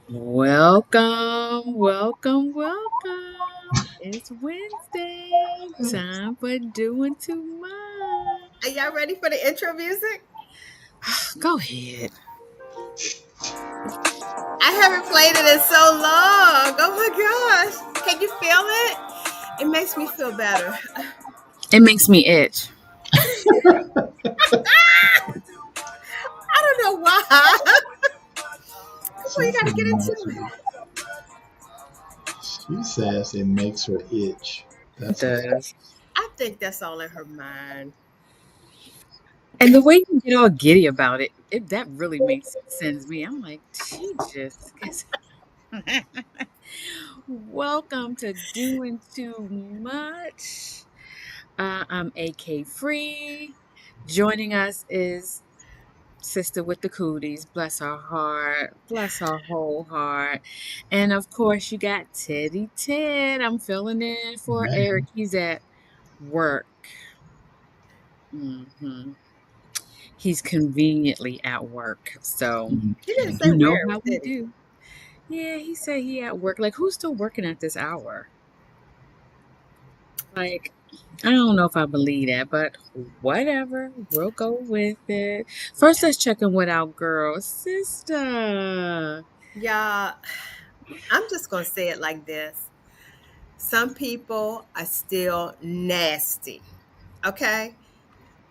Welcome, welcome, welcome. It's Wednesday. Time for doing too Are much. y'all ready for the intro music? Go ahead. I haven't played it in so long. Oh my gosh. Can you feel it? It makes me feel better. It makes me itch. I don't know why. Well, She you got to said get it into makes it. her. She says it makes her itch. It That's hilarious. does. I think that's all in her mind. And the way you get all giddy about it that really makes sense to me. I'm like, she just gets welcome to doing too much. I'm AK Free. Joining us is Sister with the cooties, bless her heart, bless her whole heart. And of course, you got Teddy Ted. I'm filling in for Eric. Man, He's at work. He's conveniently at work. So, He didn't say you know where, how we did he? do. Yeah, he said he at work. Like, who's still working at this hour? Like, I don't know if I believe that, but whatever. We'll go with it. First, let's check in with our girl, sister. Y'all, I'm just going to say it like this. Some people are still nasty. Okay?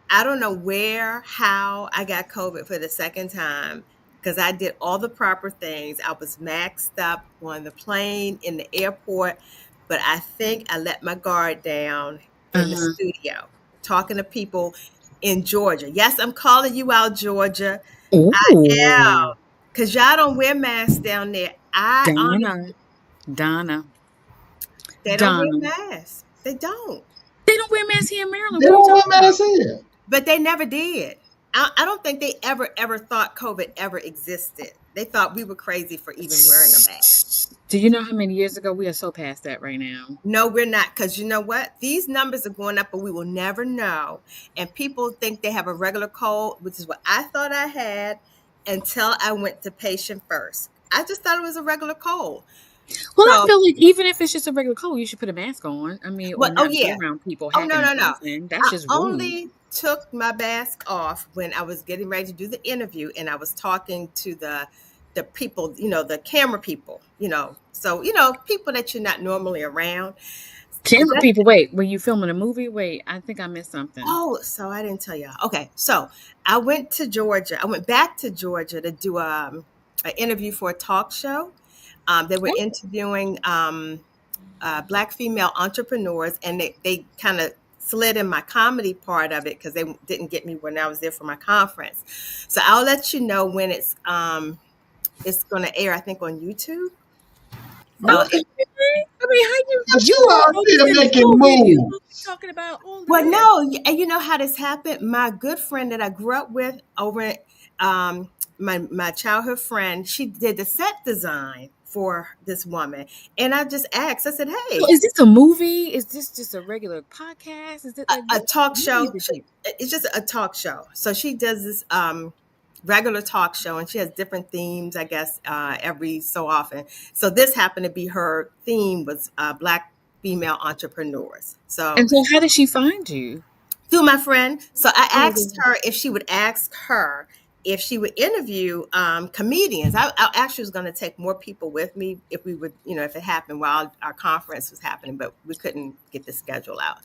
I don't know where, how I got COVID for the second time because I did all the proper things. I was maxed up on the plane, in the airport, but I think I let my guard down in the Uh-huh. studio, talking to people in Georgia. Yes, I'm calling you out, Georgia. I Ooh, am. Because y'all don't wear masks down there. I Donna, honestly, Donna, they don't wear Donna. masks. They don't. They don't wear masks here in Maryland. they What are you don't want talking me to about? see it. But they never did. I don't think they ever thought COVID ever existed. They thought we were crazy for even wearing a mask. Do you know how many years ago we are so past that right now? No, we're not. Because you know what? These numbers are going up, but we will never know. And people think they have a regular cold, which is what I thought I had until I went to patient first. I just thought it was a regular cold. Well, I So, feel like even if it's just a regular cold, you should put a mask on. I mean, or what? Oh, not be yeah. around people Oh, no, hacking and no, no. coughing. That's I just rude. only took my mask off when I was getting ready to do the interview and I was talking to the people, the camera people, So, people that you're not normally around. Camera Just, people, wait, were you filming a movie? Wait, I think I missed something. oh, so I didn't tell y'all. Okay. So I went to Georgia. I went back to Georgia to do an interview for a talk show. They were interviewing black female entrepreneurs, and they kind of slid in my comedy part of it because they didn't get me when I was there for my conference. So I'll let you know when it's going to air. I think on YouTube. So Okay. I mean, how But you you all out focus there in making COVID? You supposed to be moves. talking about all of well, this. no, and you know how this happened. My good friend that I grew up with over at my childhood friend, she did the set design for this woman, and I just asked. I said, So "Hey, is this a movie? Is this just a regular podcast? Is it like a talk what is show. it? It's just a talk show. So she does this regular talk show, and she has different themes, I guess, every so often. So this happened to be her theme was black female entrepreneurs. So And so how did she find you? through my friend. So I Oh, asked her if she would ask her if she would interview comedians. I actually was going to take more people with me if we would, if it happened while our conference was happening, but we couldn't get the schedule out.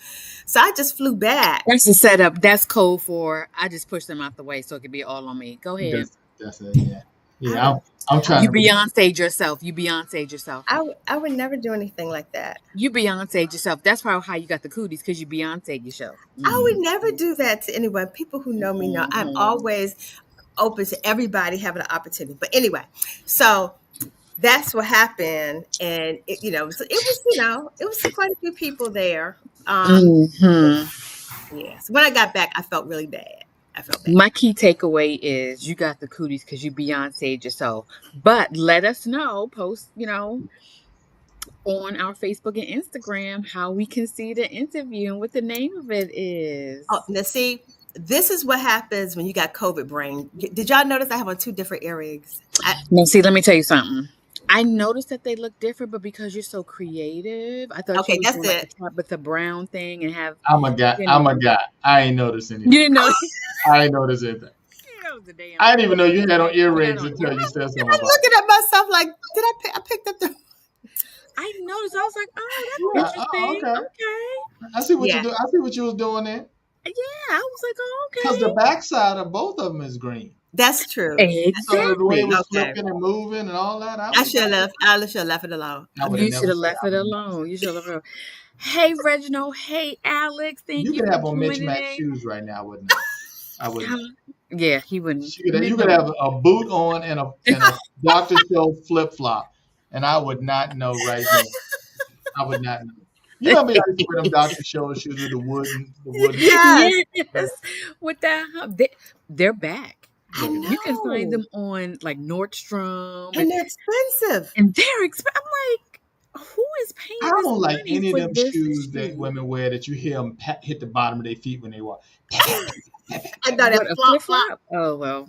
So I just flew back. that's the setup. That's code for I just push them out the way so it can be all on me. Go ahead. That's it. Yeah, I yeah. would, I'm I trying You to. would, Beyonce'd yourself. You Beyonce'd yourself. I would never do anything like that. You Beyonce'd yourself. That's probably how you got the cooties because you Beyonce'd yourself. I would Mm-hmm. never do that to anyone. People who know me know I'm Mm-hmm. always open to everybody having an opportunity. But anyway, so that's what happened, and it was quite a few people there. Mm-hmm. Yes, when I got back, I felt really bad. I felt bad. My key takeaway is you got the cooties because you Beyonce'd yourself. But let us know, post, on our Facebook and Instagram how we can see the interview and what the name of it Oh, is. now see, This is what happens when you got COVID brain. Did y'all notice I have on two different earrings? Now, see, let me tell you something. I noticed that they look different, but because you're so creative, I thought you Okay, was that's going like the it. Tabitha Brown thing and have, I'm a guy. you I'm know, a guy. I ain't noticed you anything. didn't know. I ain't noticed anything. That was the damn I thing. didn't even know you had on You had earrings on until you earrings. said something I'm about looking at myself like, did I picked up the? I noticed. I was like, oh, it. that's Yeah. Oh, interesting. okay. Okay. I see what you Yeah, do. I see what you was doing there. Yeah, I was like, oh, Because the backside of both of them is green. that's true. okay. So the way it Exactly. was Okay, flipping and moving and all that, I should have left. I should have left it alone. I would have You Okay. should never have said. left I it would have never said. alone. You should have left it alone. Hey, Reginald. Hey, Alex. Thank You you could for have on joining mismatched today. shoes right now. I wouldn't know. I wouldn't know. Yeah, he wouldn't. You could have a boot on and a Dr. Show flip flop, and I would not know right then. I would not know. You know me, I used to wear them Dr. Show shoes with the wooden. Yes, Yes, with that hump. They're back. I Yeah, they were. You can find know, them on like Nordstrom, and they're expensive. and they're expensive. I'm like, who is I paying this don't like money any of for them this shoes that shoe? women wear that you hear them hit the bottom of their feet when they walk. Pat, pat, pat, pat, pat, I pat. know that What, a flop flip flop. flop? Oh well,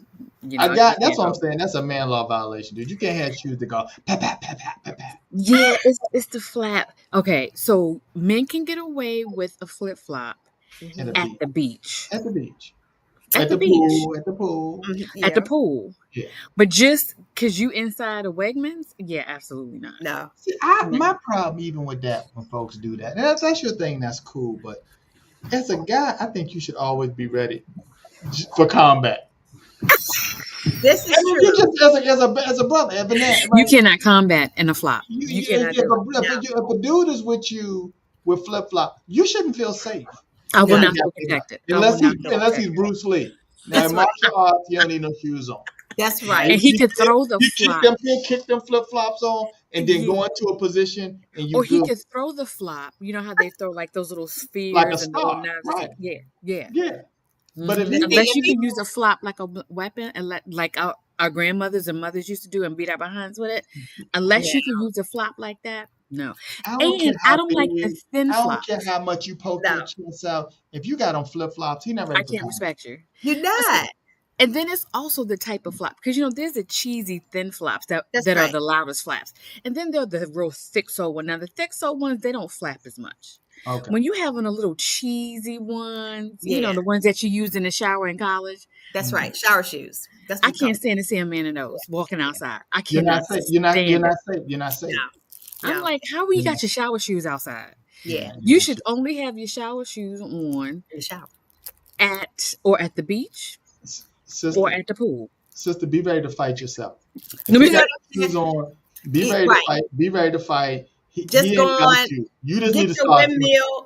I you got. That's can't what I'm help it. saying. That's a man law violation, dude. You can't have shoes that go pat pat pat pat pat pat Yeah, it's the flap. Okay, so men can get away with a flip flop at the Hmm. at beach. the beach. At the beach. At At the the beach. pool. At the pool. At the Yeah, pool. Yeah. But just because you inside a Wegmans, yeah, absolutely not. no, See, No. my problem even with that when folks do that, and that's your thing. That's cool, but as a guy, I think you should always be ready for combat. this I is mean, you true. just as a brother, Evan, You right? cannot combat in a flop. You If, cannot do it. No, if a dude is with you with flip flop, you shouldn't feel safe. I will If no, he not got feel protected. I will unless not feel he's protected. Bruce Lee. Now that's in right. martial arts, you don't need no shoes on. That's Now right. And he could throw the you kick flop. them flip flops on, and then Yeah. go into a position, and you Or he good could throw the flop. You know how they throw like those little like a spheres and little star, knives and stuff? right? Yeah. Yeah. Yeah. But if Hmm. You he see, Unless if you he, can use a flop like a weapon and like our grandmothers and mothers used to do and beat our behinds with it. Unless yeah, you can use a flop like that, no. I don't care And I how don't like the big, thin I don't care flops. how much you poke no, your chest out. If you got on flip flops, he not ready I for can't combat. respect you. you're But see, not. and then it's also the type of flap because there's the cheesy thin flops That's that are right. the loudest flaps, and then there are the real thick sole one. Now the thick sole ones they don't flap as much. Okay. When you having a little cheesy ones, Yeah, the ones that you used in the shower in college, that's Mhm. right. Shower shoes. That's what I you call can't them. stand to see a man in those walking Yeah. outside. I You're not cannot safe. You're stand it. not safe. You're not No, safe. I'm no. like, how we You're got not. your shower shoes outside? Yeah, You're You not should safe. only have your shower shoes on in the shower. at the beach or Sister, at the pool. sister, be ready to fight yourself. If Let he me You know got say, what I'm shoes saying? on, be ready to Right. fight. Be ready to fight. Just He go ain't got on. you. You just Get need to your start. You just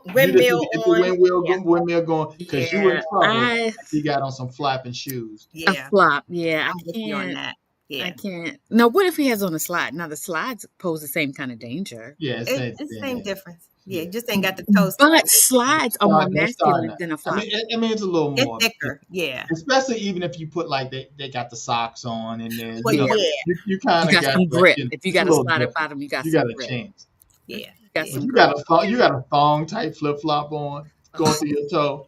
need windmill to get the on. Yeah, windmill going because you in yeah, trouble. If he got on some flapping shoes. a yeah. flop. Yeah, I'm with you on that. I Yeah, can't. No, what if he has on a slide? Now the slides pose the same kind of danger, Yeah, it's the it's the same same thing. difference. Yeah, Yeah. you just ain't got the toes but touching. slides are more Don't start masculine now. than a flop. It's a little It's more, thicker. Yeah. especially even if you put like they got the socks on and then Well, Yeah, yeah, you you kind of got got some like grip. If you it's a got a little slided different. bottom, you got You some got a grip. chance. yeah, You got yeah. But some grip. you got a thong type flip flop on going through your toe.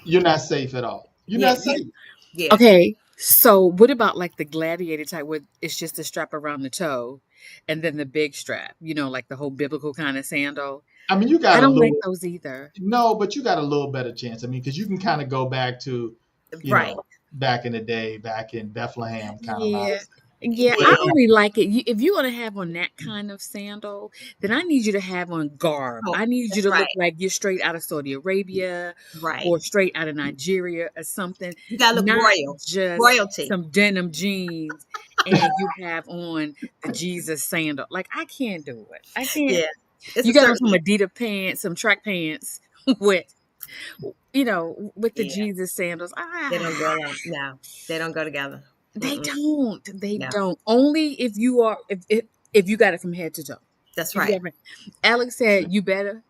You're not safe at all. You're Yeah, not safe. yeah. Okay, so what about like the gladiator type where it's just a strap around the toe and then the big strap, like the whole biblical kind of sandal? I mean, you I got a don't like little those either. no, but you got a little better chance. I mean, because you can kind of go back to, you Right. know, back in the day, back in Bethlehem kind of Yeah. models. Yeah, But I Yeah. only like it. If you're gonna have on that kind of sandal, then I need you to have on garb. Oh, I need you that's to look right. like you're straight out of Saudi Arabia Right. or straight out of Nigeria or something, You gotta look not royal. just Royalty. some denim jeans and you have on the Jesus sandal. Like I can't do it. I can't. Yeah. It's You a got on certain some look. Adidas pants, some track pants with with the Yeah. Jesus sandals. They don't go along. No, they don't go together. They Mm-mm. don't. They No, don't. Only if you are if you got it from head to toe. that's If you right. got it. Alex said you're better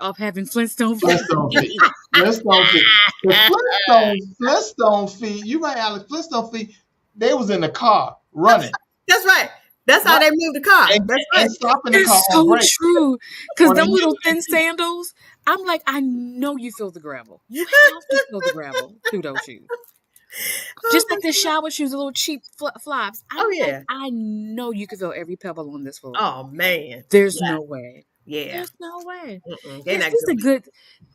off having Flintstone Flintstone feet. feet. Flintstone feet. The Flintstone feet. You right, Alex. Flintstone feet. They was in the car running. That's right. That's how they move the car. and, That's and right. stop in the car It's on so break. true. Because On a them little U- thin sandals, I'm like, I know you feel the gravel. You have to feel the gravel through those shoes. Oh, Just like the shower shoes, the little cheap flops. I'm like, yeah. I know you can feel every pebble on this floor. Oh man. There's no way. Yeah. There's no way. They're not This is a good.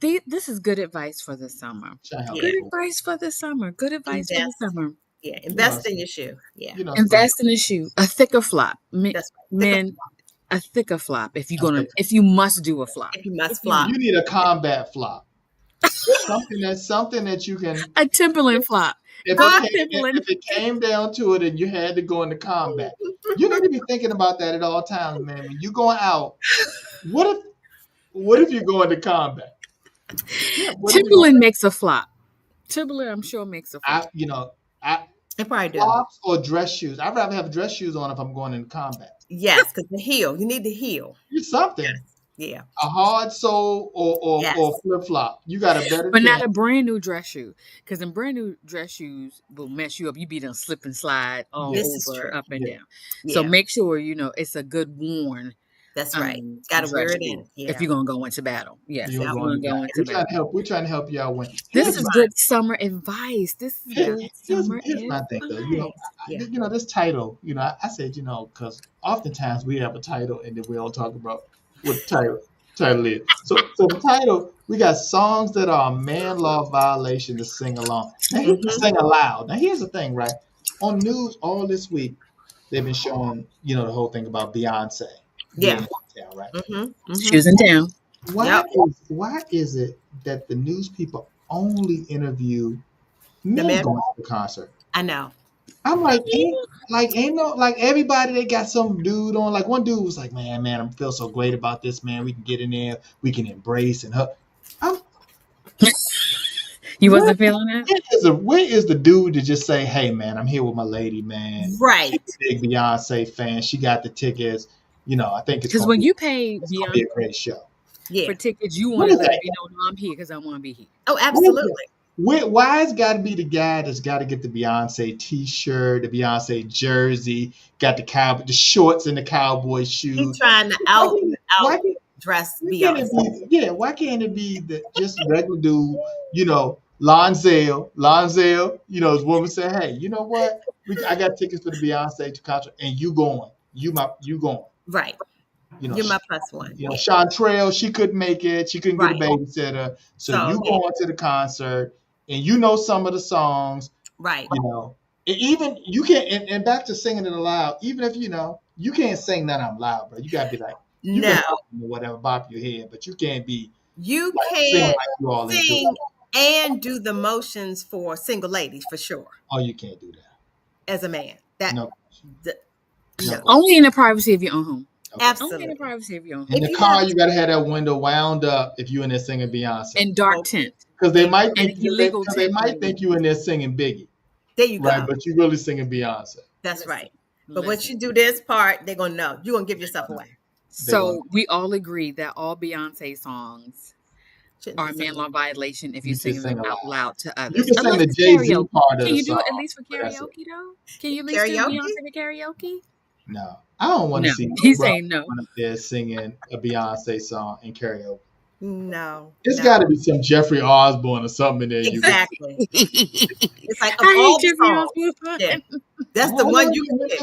good. This is good advice for the summer. Trying to help Yeah. Good people. advice for the summer. Good advice for the Invest. summer. Yeah. You know, Invest in your shoe. Yeah. some Invest in a shoe, a thicker flop. That's right. Think of Men, a thicker flop. If you're I gonna, think if you must do a flop, if you if must you flop. you need a combat flop. Something that you can. a Timberland flop. If Go it to came, Timberland. if it came down to it and you had to go into combat, you need to be thinking about that at all times, man. When you're going out, what if you're going to combat? Yeah, what if you're going? Timberland makes a flop. Timberland, I'm sure, makes a flop. I They probably do. flops or dress shoes. I'd rather have dress shoes on if I'm going into combat. Yes, because the heel. You need the heel. It's something. Yeah. A hard sole Yes. or flip flop. You got a better But not chance. a brand new dress shoe, because them brand new dress shoes will mess you up. You be done slip and slide all This is over, true. up and Yeah. down. Yeah. So make sure it's a good worn. That's right. Got to dress wear it shoe in. Yeah. if you're gonna go into battle. Yes, if You're you're going gonna go to into battle. We're trying to help you out win. This Here's is my- good summer advice. This is Here- good summer here's my thing though. You know, advice. Yeah. this title. I said, because oftentimes we have a title and then we all talk about what the title is. So the title, we got songs that are a man law violation to sing along. Now sing aloud. Now here's the thing, right? On news all this week, they've been showing, the whole thing about Beyonce. Yeah. being in town, right? She was in town. Why is it that the news people only interview men men? going to the concert? I know. I'm like, ain't no everybody they got some dude on. Like one dude was like, man, I feel so great about this, man. We can get in there, we can embrace and hug. You wasn't feeling that? Where is the dude to just say, hey man, I'm here with my lady, man. Right. She's a big Beyonce fan. She got the tickets. I think it's Because when you pay gonna be Beyonce a great show. Yeah. for tickets, you What want to is let that? me know I'm here because I want to be here. Oh, absolutely. Why it's got to be the guy that's got to get the Beyonce T-shirt, the Beyonce jersey, got the shorts and the cowboy shoes? He's trying to Why dress can't it Beyonce. be? Yeah, why can't it be just regular dude? Lonzel. His woman said, "Hey, you know what? I got tickets for the Beyonce concert, and you going? You going? Right. You're my plus one. Chantrell, she couldn't make it. She couldn't get a Right. babysitter, so you Yeah. going to the concert, and some of the songs. Right. Even you can't. And back to singing it aloud. Even if you can't sing that out loud, bro. You gotta be like, you No. can or whatever, bop your head, but you can't be You sing can't like you all into sing it. and do the motions for single ladies for sure. Oh, you can't do that. As a man. That No. no. Only in the privacy of your own home. Okay. Absolutely. Only in the privacy of your own home. In If the you car, have- you gotta have that window wound up if you in there singing Beyonce, And dark tint. because they might And think illegal they tint. might think you in there singing Biggie, There you go. right? But you really singing Beyonce. That's right. But once you do this part, they're gonna know. You're gonna give yourself away. So we all agree that all Beyonce songs Shouldn't are a be man singing. law violation if You you just sing sing them out aloud. loud to others. You can sing Unless the it's Jay-Z karaoke. part of Can the you do it song, at least for but that's it. karaoke though? Can you at least do Karaoke? Beyonce for karaoke? No, I don't want to No. see He's no saying no. one up there singing a Beyonce song in karaoke. No. It's no. got to be some Jeffrey Osborne or something in there. Exactly. I It's like of hate all the Jeffrey songs, Osborne. yeah, that's the one you can pick.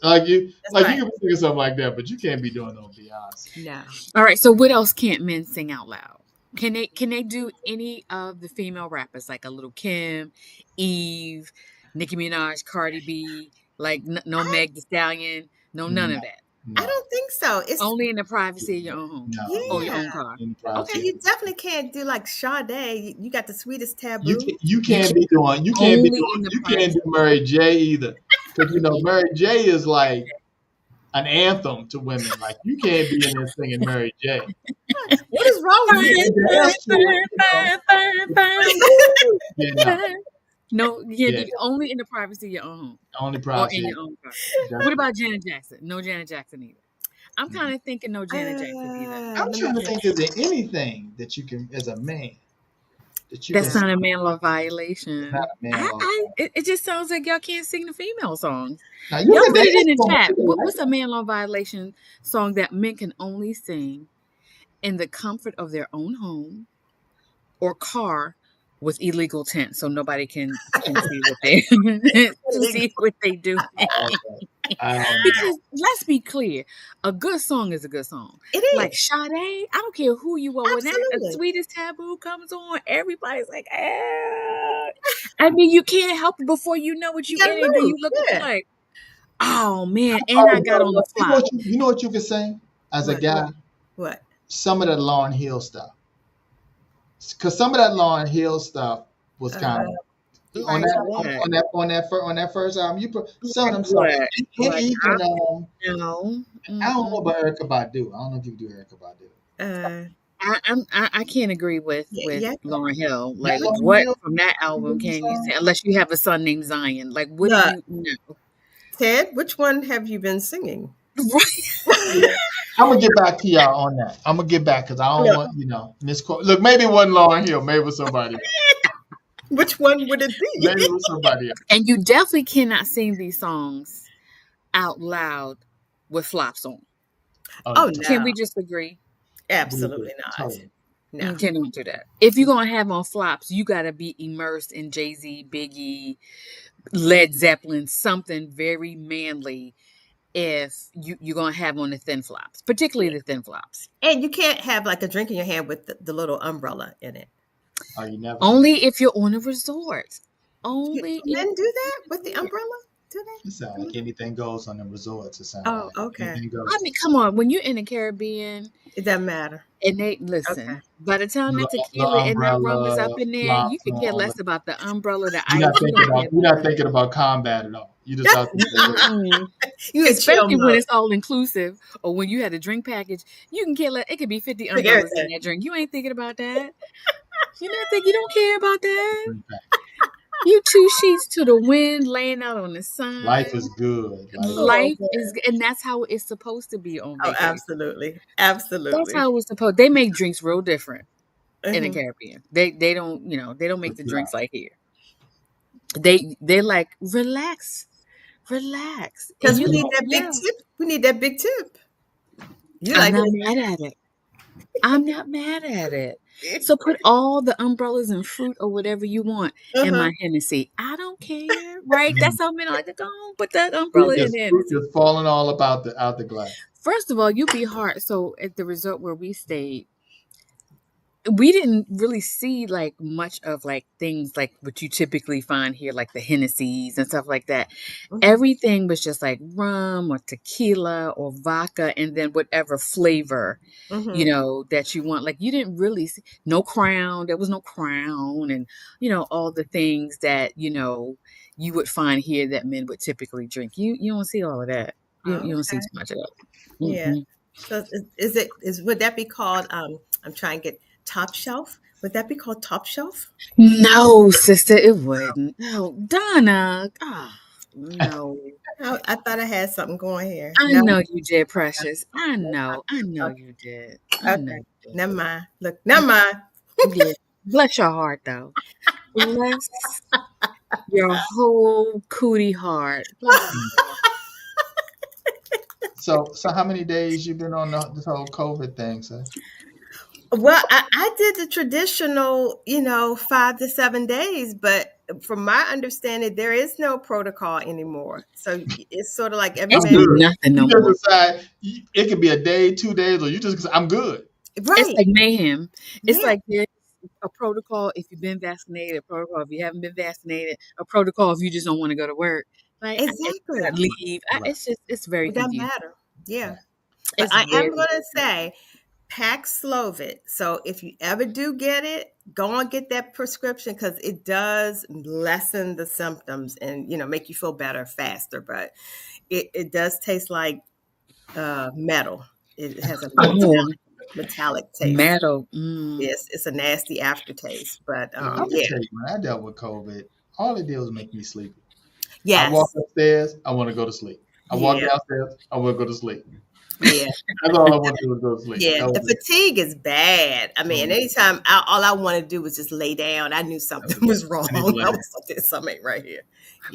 Like you right. can be singing something like that, but you can't be doing no Beyonce. No. All right. So what else can't men sing out loud? Can they do any of the female rappers like a little Kim, Eve, Nicki Minaj, Cardi B, like no Meg Thee Stallion, none No. of that? No, I don't think so. It's Only in the privacy of your own home no, or your Yeah. own car. in privacy. Okay. you definitely can't do like Sade. You got the sweetest taboo. You can't be doing Only in the you can't do Mary J either, because Mary J is like an anthem to women. Like you can't be in there singing Mary J. What is wrong with you? Yeah, no, No, yeah, Yeah. only in the privacy of your own home only or privacy. in your own car. What about Janet Jackson? No Janet Jackson either. I'm kind of thinking no Janet Jackson either. I'm trying to think, is there anything that you can, as a man, that you can That's sing. not a man law It's not violation. a man law. It just sounds like y'all can't sing the female songs. Now you Y'all can put it in dance the for chat. it. What's a man law violation song that men can only sing in the comfort of their own home or car with illegal tent, so nobody can see what they to see what they do. Okay. I don't know. Because let's be clear, a good song is a good song. It Like is. Sade, I don't care who you are. When that Absolutely. sweetest taboo comes on, everybody's like, ah. I mean, you can't help it before you know what You you gotta in it. Then move. you look up and Yeah. like, oh man, and I Oh, got on the flop. you know what you can sing as a What? guy? What? Some of that Lauryn Hill stuff. Because some of that Lauryn Hill stuff was kind Uh, of on Like that what? on that first album. You put some of Like them songs, what? and Like even no. I don't know Mm-mm. about Erica Badu. I don't know if you do Erica Badu. uh, I can't agree yeah, with yeah. Lauryn Hill. That Like, Lauryn what Hill from that album can you say? song. Unless you have a son named Zion. Like, what do Look, you know? Ted, which one have you been singing? Right? I'm gonna get back to y'all on that. I'm gonna get back because I don't Look, want misquote. Look, maybe it wasn't Lauryn Hill. Maybe it was somebody. which one would it Maybe be? it was somebody else. And you definitely cannot sing these songs out loud with flops on. Oh Oh yeah, Can no, we just agree? we agree. absolutely not. Totally. No. Cannot do that. If you're gonna have on flops, you gotta be immersed in Jay-Z, Biggie, Led Zeppelin, something very manly. If you're gonna have on the thin flops, particularly the thin flops. And you can't have like a drink in your hand with the little umbrella in it. Oh, you never can. Only if you're on a resort. Only if Men do that with the umbrella? Do It sounds they? like anything goes on the resorts. It sounds Oh, like okay. anything I goes. mean, come on, when you're in the Caribbean It doesn't matter. and they Okay. listen, by the time that The tequila and that rum is up umbrella in there, you flops could care on. less about the umbrella, the ice. You don't care You're about not that. thinking about combat at all. You just out there thinking. Mm-mm. You in chill Especially when mode. it's all inclusive, or when you had a drink package, you can care less. It could be 50 Pick umbrellas in everything. that drink. You ain't thinking about that. You not think you don't care about that. Drink back. You two sheets to the wind, laying out on the Life sun. is good. Life is. Oh, Life is, man. and that's how it's supposed to be on Oh, vacation. absolutely. That's Absolutely. how it's supposed. They make drinks real different in the Hmm. Caribbean. They don't they don't make the Yeah. drinks like here. They like relax, relax, and Because we you need like that big yeah. tip. We need that big tip. You I'm like not mad at it. I'm not mad at it. it. So put all the umbrellas and fruit or whatever you want in Uh-huh. my Hennessy. I don't care, right? That's how men like to go on, put that Fruit umbrella in just the fruit Hennessy. just falling all about the out the glass. First of all, you be hard. So at the resort where we stayed, we didn't really see like much of like things like what you typically find here, like the Hennessy's and stuff like that. Hmm. Everything was just like rum or tequila or vodka, and then whatever flavor Hmm. that you want. Like you didn't really see no crown. There was no crown, and all the things that you would find here that men would typically drink. You don't see all of that. You don't see Okay. too much of that. Yeah. Mm-mm. So is would that be called I'm trying to get top shelf? Would that be called top shelf? No, sister, it wouldn't. No, Donna. Ah, no. I thought I had something going here. I No. know you did, Okay. Precious. I know. I know Okay. you did. I know Okay. you did. Never mind. Look, never mind. Yeah. Bless your heart, though. Bless your whole cootie heart. Bless it. So how many days you been on this whole COVID thing, sir? Well, I did the traditional, 5 to 7 days, but from my understanding, there is no protocol anymore. So it's sort of like every I'm It's man, be good. nothing You no just more. decide it could be a day, 2 days, or you just I'm good. It's right? like mayhem. It's Yeah, like there's a protocol if you've been vaccinated, a protocol if you haven't been vaccinated, a protocol if you just don't want to go to work. Like, if you gotta exactly. leave. Right. It's very It doesn't confusing. matter. Yeah, Right. but It's I am very going to confusing. say Paxlovid. So if you ever do get it, go and get that prescription because it does lessen the symptoms and make you feel better faster. But it does taste like metal. It has a Oh, metallic taste. metal. Mm. Yes, it's a nasty aftertaste. But I'm gonna yeah, tell you, when I dealt with COVID, all it did was make me sleepy. I walk yes, upstairs, I want to go to sleep. I walk yeah, downstairs, I want to go to sleep. Yeah. That's all I want to do is go to sleep. Yeah, That the was it. fatigue is bad. I That mean, was it. anytime all I want to do was just lay down, I knew That something was it. was wrong. I need to lay I down. was like, "There's something right here."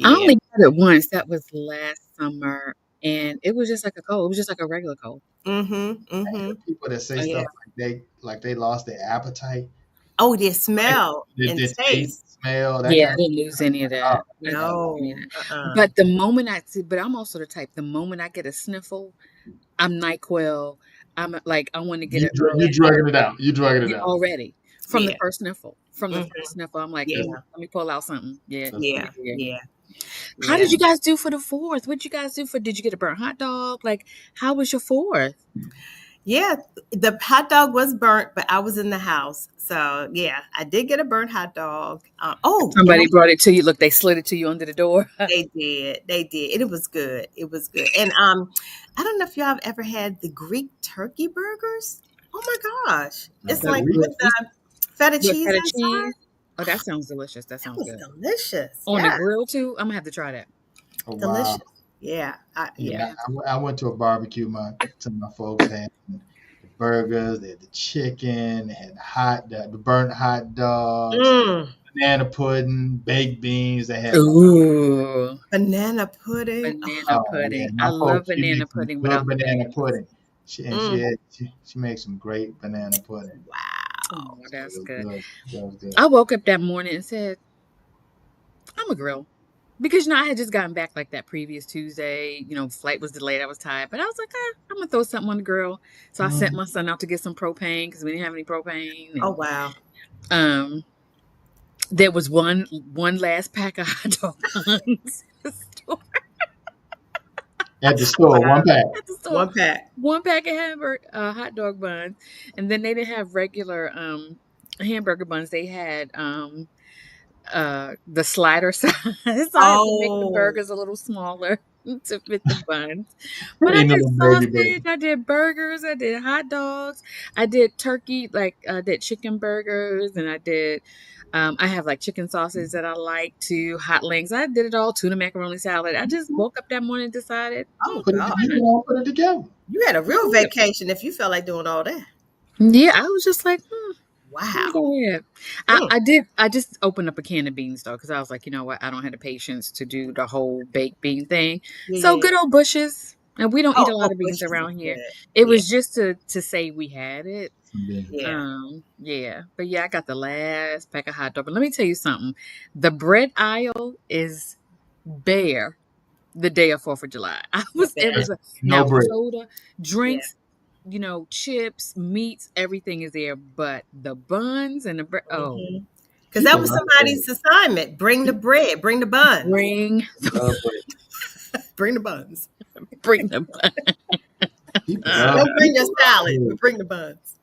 I Yeah. only got it once. That was last summer, and it was just like a cold. It was just like a regular cold. Mhm. I Mhm. hate people that say Yeah. stuff like they lost their appetite. Oh, their Right? smell and The taste, taste. smell, that Yeah, kind I of didn't lose any of oh, that. I didn't lose any of No. that. Uh-uh. But the moment I see, but I'm also the type, the moment I get a sniffle, I'm NyQuil. I'm like, I want to get it you early. drugging it out. You drugging it Yeah, out. already from the Yeah. first sniffle. From the Mhm. first sniffle, I'm like, That's, Yeah. let me pull out something. Yeah, that's yeah, Yeah. yeah. Yeah. How Yeah. did you guys do for the fourth? What did you guys do for? Did you get a burnt hot dog? Like, how was your fourth? Yeah, the hot dog was burnt, but I was in the house. So, yeah, I did get a burnt hot dog. And Somebody brought it to you. Look, they slid it to you under the door. they did. They did. And it was good. It was good. And I don't know if y'all have ever had the Greek turkey burgers. Oh my gosh. not It's The like Greek. with Greek feta with cheese feta inside. cheese. Oh, that sounds delicious. That That sounds was good. delicious. On the Yeah. grill too. I'm gonna have to try that. Oh wow. Delicious. Yeah. I'm Yeah. gonna Yeah, have to. I went to a barbecue. Some of my folks had the burgers, they had the chicken, they had the burnt hot dogs, Mm. banana pudding, baked beans. They had Ooh, Banana pudding. banana oh yeah, pudding. I my love folks she banana makes some pudding good without the banana bananas. pudding. She and Mm. she makes some great banana pudding. Oh, Wow. So it that's was good. good. That was good. I woke up that morning and said, I'm a grill. Because I had just gotten back like that previous Tuesday. Flight was delayed. I was tired, but I was like, I'm gonna throw something on the grill. So I sent Mm. my son out to get some propane because we didn't have any propane, Oh and wow. um, there was one last pack of hot dog buns in the store. At the store, one pack. At the store, One pack. one pack of hamburger hot dog buns, and then they didn't have regular hamburger buns. They had the slider size. So I had to make the Oh, burgers a little smaller to fit the buns. But I Ain't no did little baby sausage, burger. I did burgers, I did hot dogs, I did turkey, like I did chicken burgers, and I have like chicken sausage that I like to hot links. I did it all, tuna macaroni salad. I just woke up that morning and decided, oh Put it, God. you can all put it together. You had a I real did. vacation if you felt like doing all that. Yeah, I was just like, let me Wow. go ahead. Mm. I just opened up a can of beans though, because I was like, you know what? I don't have the patience to do the whole baked bean thing. Yeah, So yeah, good yeah. old Bushes. And we don't eat a lot Oh, of beans bushes is around here. good. It Yeah, was just to say we had it. Some beans. yeah. Yeah. But yeah, I got the last pack of hot dog. But let me tell you something. The bread aisle is bare the day of 4th of July. I It bet. was No now bread. soda, Yeah. drinks, chips, meats, everything is there, but the buns and the bread. Oh, Because that People was love bread. somebody's assignment. Bring the bread. Bring the buns. bring, Love bread. Bring the buns. bring the bun. People love Don't bring your people love salad, bread. but bring the buns.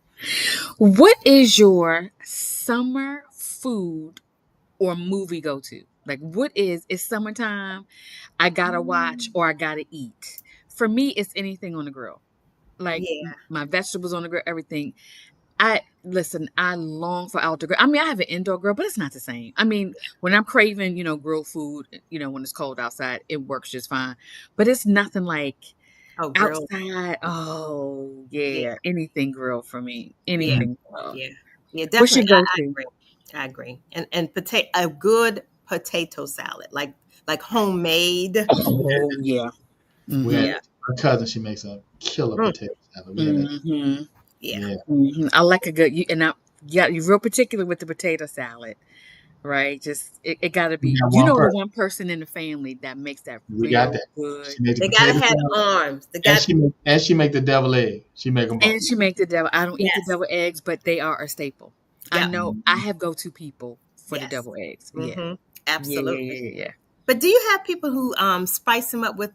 What is your summer food or movie go to? Like, what is it's summertime? I gotta watch or I gotta eat. For me, it's anything on the grill. Like Yeah. my vegetables on the grill, everything. I listen, I long for outdoor grill. I mean, I have an indoor grill, but it's not the same. I mean, when I'm craving, grilled food, when it's cold outside, it works just fine. But it's nothing like Oh, grilled. outside. Oh, Yeah. yeah. Anything grilled for me. Yeah. Anything grilled. Yeah. Yeah. What's your Definitely. I go-to? agree. I agree. And a good potato salad, like homemade. Oh, yeah. We had Mm-hmm. Yeah. my cousin. She makes a killer Mm. potato salad. We had that. Mm-hmm. Yeah. Yeah, I like a good you're real particular with the potato salad, right? Just it gotta we be got one the person. one person in the family that makes that We got real that. good. She made the They gotta potato have salad, arms. They and got she make the devil egg. She make them both. And she make the devil. I don't eat the yes. devil eggs, but they are a staple. I Yep. know I Mhm. have go-to people for the Yes. devil eggs. Yeah. Mm-hmm. Yeah, yeah, Absolutely. yeah, yeah. But do you have people who spice them up with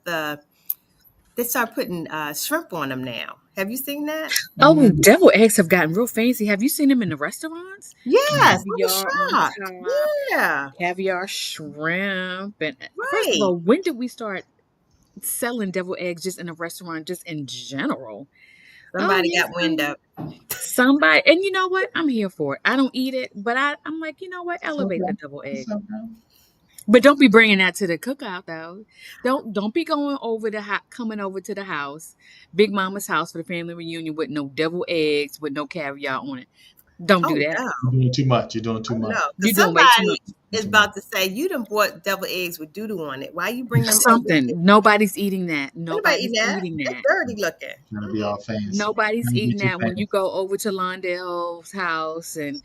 they start putting shrimp on them now? Have you seen that? Oh, Mhm. devil eggs have gotten real fancy. Have you seen them in the restaurants? Yes, I was Caviar on shocked. top, Yeah, caviar shrimp. And first of right. all, when did we start selling devil eggs just in a restaurant, just in general? Oh, Somebody yes, got wind up. somebody. And you know what? I'm here for it. I don't eat it, but I'm like, you know what? Elevate the Okay. devil It's egg. okay. But don't be bringing that to the cookout though. Don't be going over coming over to the house, Big Mama's house for the family reunion with no deviled eggs with no caviar on it. Don't do Oh that. no. You're doing too much. You're doing too Oh much. no. You're Because doing way too somebody much. is Too much. about to say you done bought devil eggs with doo doo on it. Why you bring them over here? Something. Nobody's eating that. Anybody Nobody's eating that? eating It's that. dirty looking. Trying to be all fancy. Nobody's Trying to be eating too that when you fancy. go over to Londale's house and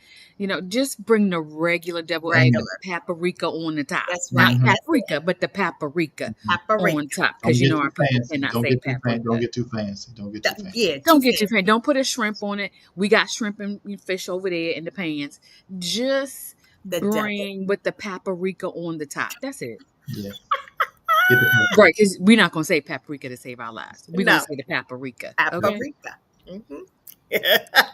just bring the regular devil egg with Regular. the paprika on the top. That's Not right. Mhm. That's it. paprika, but the paprika on Paprika. top. Don't Because get our too people fancy. cannot Don't say get too fancy. Don't paprika. get too fancy. Don't get too fancy. Yeah, too Don't get too fancy. fancy. Don't put a shrimp on it. We got shrimp and fish over there in the pans. Just The devil. bring with the paprika on the top. That's it. Yeah. Get the paprika. Right, because we're not going to say paprika to save our lives. We're going No. to say the paprika. Okay? Paprika. Mm-hmm.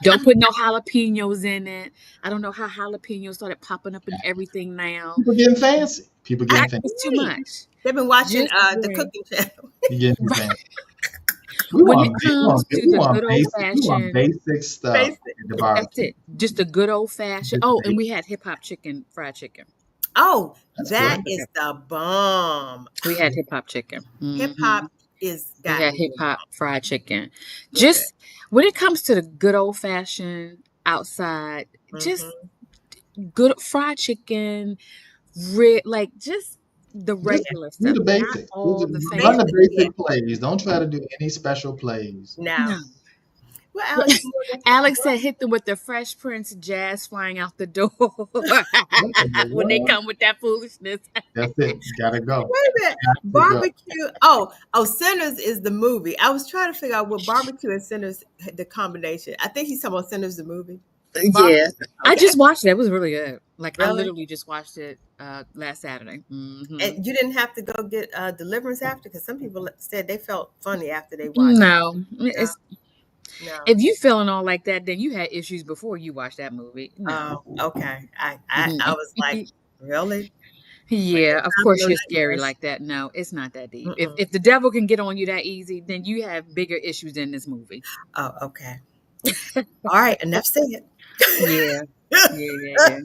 Don't put no jalapenos in it. I don't know how jalapenos started popping up in everything now. People getting fancy. People getting fancy. It's too much. They've been watching Just the bring. cooking channel. You getting too Right. fancy. When it comes to We the want good old basic. We want fashioned, basic stuff Basic. at the that's barbecue. it. Just the good old fashioned. Just Oh, and basic. we had hip hop chicken, fried chicken. Oh, That's that good. is the bomb. We had hip hop chicken. Hip Mhm. hop is We got had me. hip hop fried chicken. Look Just when it comes to the good old fashioned outside, good. just Mhm. good fried chicken, like just the Just regular do stuff, the not basics. all the Run the fancy. Basic, yeah. basic plays. Don't try to do any special plays. No. No. Well, Alex, you know Alex said hit them with the Fresh Prince jazz flying out the door when they come with that foolishness. That's it. Gotta go. wait a minute. Got to go. Barbecue. Oh, Sinners is the movie. I was trying to figure out what barbecue and Sinners, the combination. I think he's talking about Sinners, the movie. Yeah, I Okay. just watched it. It was really good. Like I Really? literally just watched it last Saturday. And you didn't have to go get Deliverance after? Because some people said they felt funny after they watched No, it's it. No. if you feeling all like that, then you had issues before you watched that movie. No. Oh, okay. I was like, really? Yeah, of I course know you're that scary much. like that. No, it's not that deep. Mm-mm. If the devil can get on you that easy, then you have bigger issues than this movie. Oh, okay. All right. Enough said. Yeah. Yeah.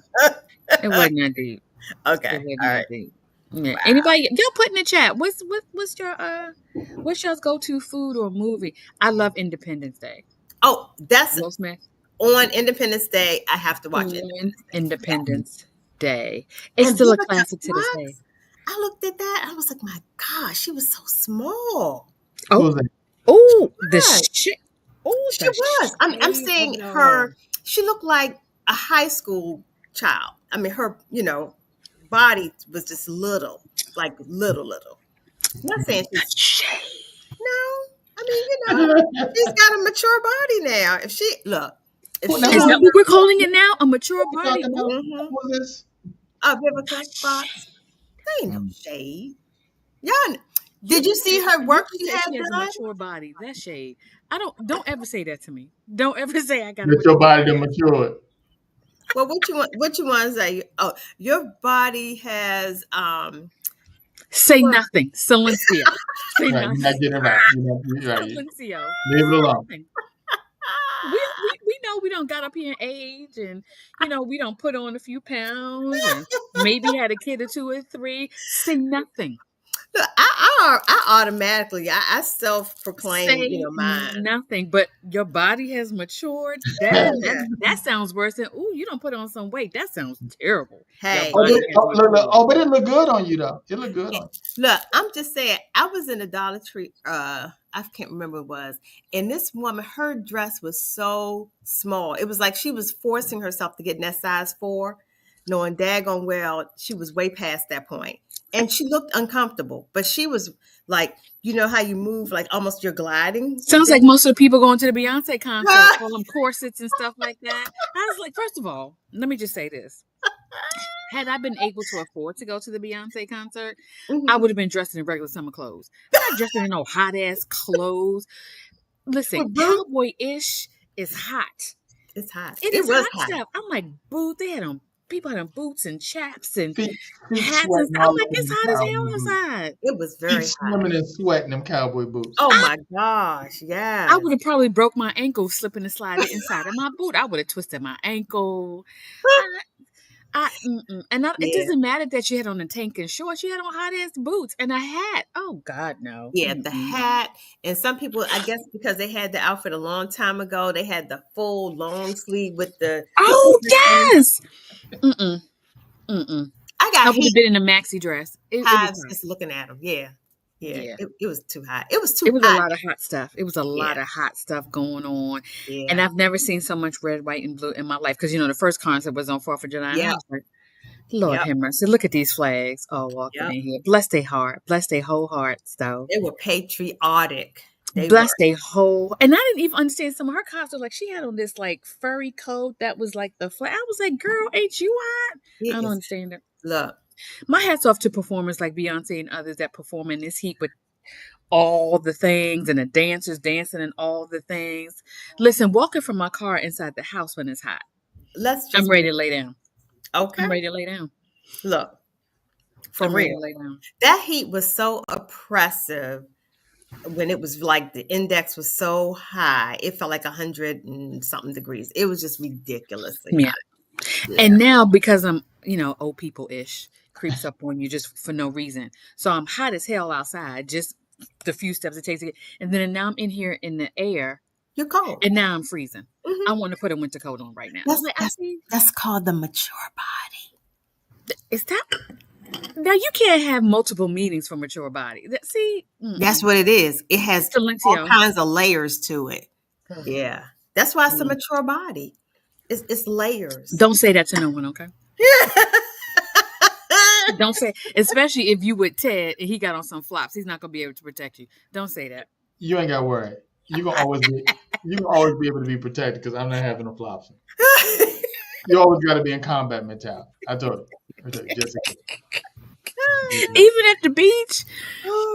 It wasn't that deep. It Okay. wasn't All that right. deep. Yeah. Wow. Anybody, y'all put in the chat. What's y'all's go-to food or movie? I love Independence Day. Oh, that's Will Smith. on Independence Day. I have to watch it. On Independence Day. It's And still a Vivica classic to this day. Fox, I looked at that. I was like, my gosh, she was so small. Who Oh, was that? oh, the Right. shit. Oh, She was. I'm shade saying of it her. all. She looked like a high school child. I mean, her, body was just little, like little. I'm not saying The she's shade. no. I mean, she's got a mature body now. If she look, if Well, now she Is who- that what we're calling it now? A mature What we body? talking about? Mhm. Who was this? Vivica Fox, there ain't no Mm. shade. Y'all, did you see her work You she said had she has a done? mature body. That's shade. Don't ever say that to me. Don't ever say I got a Get mature your body to mature. Well, what you want? What you want to say? Oh, your body has Say Well- nothing. Silencio. Say Right, you're nothing. not getting it right. You're right. Silencio. Leave it alone. Nothing. We know we don't got up here in age and we don't put on a few pounds and maybe had a kid or two or three. Say nothing. Look, I automatically I self-proclaim, Say mine. nothing. But your body has matured. Yeah. That sounds worse than you don't put on some weight. That sounds terrible. Hey, Your body has matured. But it look good on you though. It look good on you. look, I'm just saying. I was in a Dollar Tree. I can't remember what it was, and this woman, her dress was so small. It was like she was forcing herself to get in that size 4, knowing daggone well she was way past that point. And she looked uncomfortable, but she was like, how you move, like almost you're gliding. Sounds like most of the people going to the Beyonce concert, all them corsets and stuff like that. I was like, first of all, let me just say this. Had I been able to afford to go to the Beyonce concert, I would have been dressed in regular summer clothes. I'm not dressed in no hot ass clothes. Listen, With boots? cowboy-ish is hot. It's hot. It is was hot stuff. I'm like, boots. They had on people had on boots and chaps and Feet hats and sweating stuff. I'm all like, over it's them hot as cowboy hell boots. outside. It was very Feet hot. swimming and sweating them cowboy boots. Oh my gosh, yeah. I would have probably broke my ankle slipping and sliding inside of my boot. I would have twisted my ankle. It Yeah. doesn't matter that she had on a tank and shorts. She had on hot ass boots and a hat. Oh God, no. Yeah, the Mm-mm. hat, and some people, I guess, because they had the outfit a long time ago, they had the full long sleeve with the Oh everything. yes. Mm-mm. Mm-mm. I I got would have heat been in a maxi dress. It was hives hot. just looking at them. Yeah, yeah, Yeah. it was too hot. It was It too was a hot. lot of hot stuff. It was a Yeah, lot of hot stuff going on. And yeah, I've never seen so much red, white, and blue in my life. Because, the first concert was on 4th of July. And I yep, was like, Lord yep, have mercy. Look at these flags all walking yep. in here. Bless their heart. Bless their whole hearts, though. They were patriotic. They Bless were. their whole. And I didn't even understand some of her costumes. Like, she had on this, like, furry coat that was like the flag. I was like, girl, ain't you hot? I It don't is. understand it. Look, My hat's off to performers like Beyonce and others that perform in this heat with all the things and the dancers dancing and all the things. Listen, walking from my car inside the house when it's hot, let's I'm just ready to lay down. okay. I'm ready to lay down. Look, for I'm ready to real, lay down. that heat was so oppressive when it was like the index was so high. It felt like 100 and something degrees. It was just ridiculously Yeah. hot. Yeah. And now because I'm, old people ish, creeps up on you just for no reason. So I'm hot as hell outside, just the few steps it takes to get. And then now I'm in here in the air, You're cold. and now I'm freezing. I Mhm. want to put a winter coat on right now. I'm That's like, I that's see. that's called the mature body. Is that now? You can't have multiple meanings for mature body. See, That's what it is. It has all Silencio. kinds of layers to it. Yeah. That's why it's a Mm. mature body. It's layers. Don't say that to no one, okay? Don't say, especially if you with Ted and he got on some flops, he's not gonna be able to protect you. Don't say that. You ain't got to worry. You gonna always be able to be protected because I'm not having no flops. You always got to be in combat mentality. I told you, just in case. Even at the beach,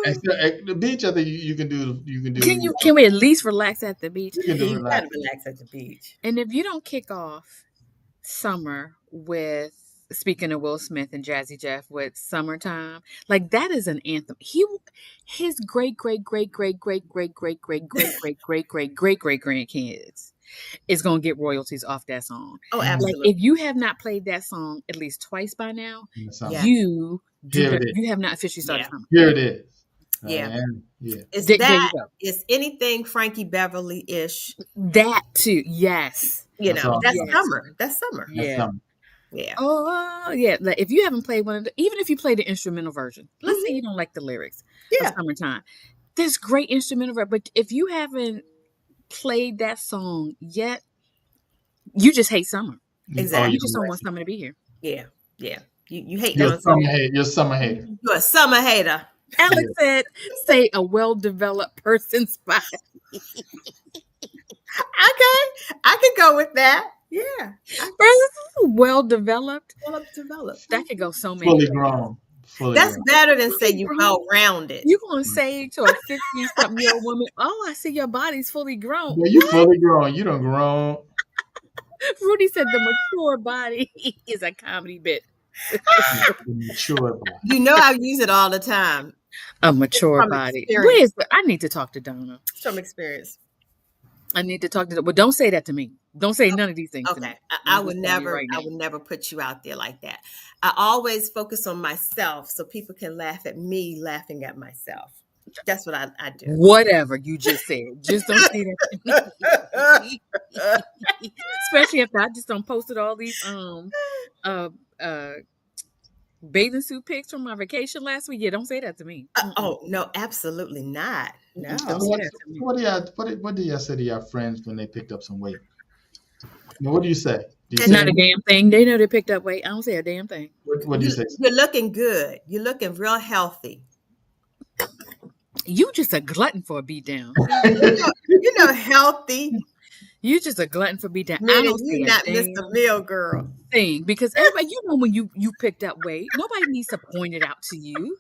And so, at the beach, I think you can do. can we at least relax at the beach? You can do You gotta relax. relax at the beach. And if you don't kick off summer with, speaking of Will Smith and Jazzy Jeff, with Summertime, like that is an anthem. His great great great great great great great great great great great great great great grandkids is gonna get royalties off that song. Oh, Like absolutely. if you have not played that song at least twice by now, In the summer. Yes. you Here it is. you have not officially started Yeah. summer. Here it is. Yeah. And, yeah. It's There you that. go. It's anything Frankie Beverly ish. That too. Yes. That's all. That's Yes. summer. That's summer. That's Yeah. summer. Yeah. Oh yeah. Like if you haven't played one of the, even if you play the instrumental version, let's say you don't like the lyrics of Yeah. Summertime. There's great instrumental version, but if you haven't played that song yet, you just hate summer. Exactly. You just don't want summer to be here. Yeah. Yeah. You hate You're that a song. summer hater. You're a summer hater. You're a summer hater. Alex said, "Say a well-developed person's body." Okay. I can go with that. Yeah. Well-developed. Develop. That could go so many Fully ways. grown. Fully That's grown. better than say Fully you grown. well rounded. You gonna say to a 50-something-year-old woman, "Oh, I see your body's fully grown." Yeah, you fully grown. You done grown. Rudy said the mature body is a comedy bit. The mature body. You know I use it all the time. A mature from body. experience. Where is the, I need to talk to Donna. It's from experience. I need to talk to them. But don't say that to me. Don't say none of these things to me. Okay. I I'm would just telling you never right now. I would never put you out there like that. I always focus on myself so people can laugh at me laughing at myself. That's what I do. Whatever you just said. Just don't say that to me. Especially after I just don't posted all these bathing suit pics from my vacation last week. Yeah, don't say that to me. Oh no, absolutely not. No. Don't say that to me. What do y'all say to your friends when they picked up some weight? Now, what do you say? Do you It's not say a damn thing. They know they picked up weight. I don't say a damn thing. what do you say? You're looking good. You're looking real healthy. You just a glutton for a beat down. You know healthy. You just a glutton for beat down. I Meaning don't say you a not damn Mr. Meal girl. thing because everybody, when you picked up weight, nobody needs to point it out to you.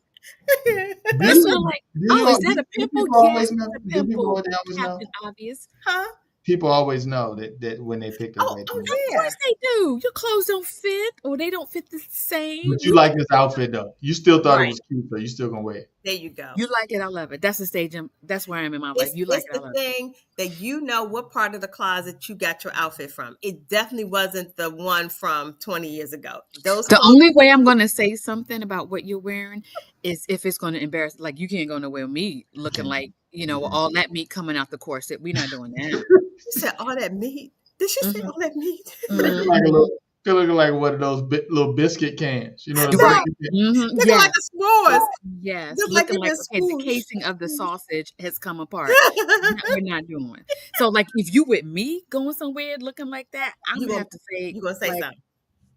It's sort of like, oh, is that a pimple? People always Yes, know. it's a Do people pimple. always know? Captain Obvious. Huh? People always know that when they pick up weight. Oh Of yeah. course they do. Your clothes don't fit, or they don't fit the same. But you like this outfit though. You still thought it Right. was cute, so you still gonna wear it. There you go. You like it, I love it. That's the stage. That's where I am in my life. You like It's it, I the love it. thing that you know what part of the closet you got your outfit from. It definitely wasn't the one from 20 years ago. Those The clothes. only way I'm going to say something about what you're wearing is if it's going to embarrass. Like you can't go nowhere with me looking like all that meat coming out the corset. We're not doing that. She said all that meat. Did she say Hmm. all that meat? Looking like a Hmm. little, looking like one of those little biscuit cans. You know the No, Right. biscuit can. Hmm. looking like Yes. a s'mores. Yes. Just like Looking you've like been okay, the swooshed. casing of the sausage has come apart. That we're not doing. So like if you with me going somewhere looking like that, I'm you gonna gonna have to say you gonna say like, something?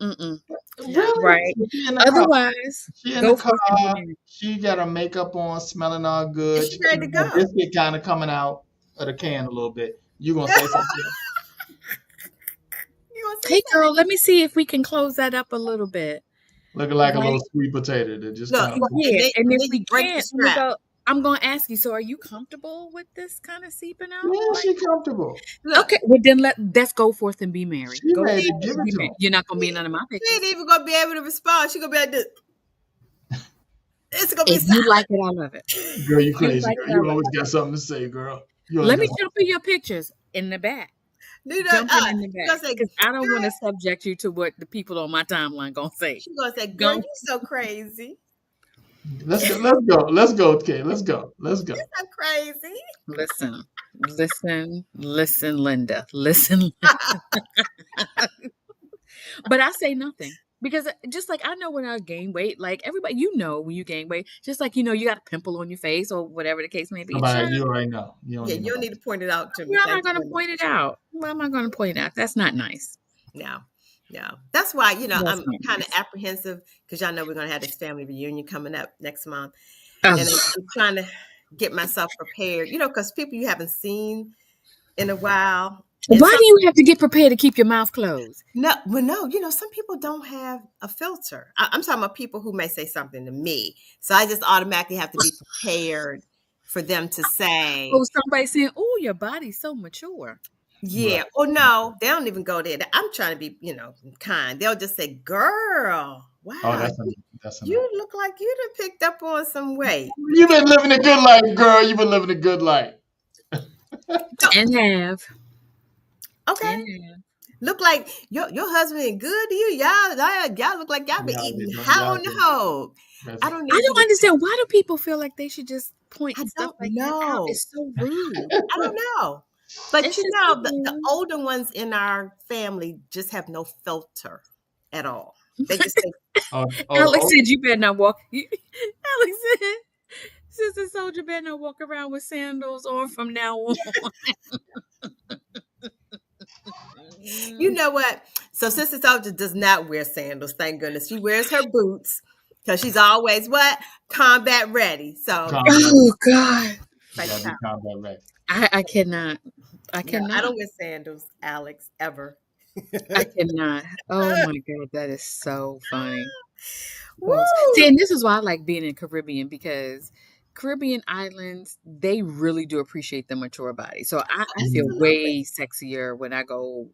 mm-mm. No. Really? Right. She in the car. Otherwise, She in the go forth and be car. married. She got her makeup on, smelling all Is good. she She got ready to that go? biscuit kind of coming out of the can a little bit. You gonna say something? You gonna say Hey girl, something? let me see if we can close that up a little bit. Looking like a little Right? sweet potato that just Look, kind of. and Yeah. then And and if then you we break the can't, strap. I'm gonna ask you, so are you comfortable with this kind of seeping out? Yeah, Like she comfortable. Look, okay, well then let's go forth and be married. She Go ready to forth give and it be to married. him. You're not gonna be in she, none of my she ain't pictures. even gonna be able to respond. She gonna be like this. It's gonna be If you like silent. it, I love it. Girl, you If you crazy, like girl. it, I You love always it. got something to say, girl. You always Let me got. show you your pictures in the back. You know, Jumping in the she gonna back. say, Because I don't want girl, to subject you to what the people on my timeline gonna say. she gonna say, girl, Go you so crazy. Let's go. Let's go. Let's go, okay. Let's go. Let's You go. so crazy. listen. Listen, Linda. Listen. But I say nothing because just like I know when I gain weight, like everybody, when you gain weight, just like you got a pimple on your face or whatever the case may be. Nobody, Child, you already know. You don't Yeah, need you don't nobody. need to point it out to me. why am I Thank going you to very point it much. out? Why am I going to point it out? That's not nice. No, no. That's why, That's I'm not kind of nice. apprehensive because y'all know we're gonna have this family reunion coming up next month. And Oh, I'm trying to get myself prepared, because people you haven't seen in a while. And why do you have to get prepared to keep your mouth closed? no, well, no, some people don't have a filter. I'm talking about people who may say something to me. So I just automatically have to be prepared for them to say, Oh, somebody saying, "Oh, your body's so mature." yeah, Right. or no, they don't even go there. I'm trying to be, kind. They'll just say, girl, Oh, wow, that's enough. That's enough. you look like you done picked up on some weight. You've been living a good life, girl. You've been living a good life. So, And have okay. and have. Look like your husband ain't good to you. Y'all look like y'all been Y'all eating did. high Y'all on the did. hog. That's I right. don't I need you don't to. understand why do people feel like they should just I point stuff don't like that out. know. It's so rude. I don't know. But It's just so the rude. older ones in our family just have no filter at all. They just think, Oh, the Alex old. said, "You better not walk." Alex said, "Sister Soldier better not walk around with sandals on from now on." you know what? So Sister Soldier does not wear sandals, thank goodness. She wears her boots because she's always what? Combat ready. So Combat. Oh God, You like gotta be combat ready. I cannot. I no, I cannot. don't wear sandals, Alex, ever. I cannot. Oh my God, that is so funny. Oh, see, Woo! and this is why I like being in Caribbean because Caribbean islands, they really do appreciate the mature body. So I feel Absolutely. way sexier when I go,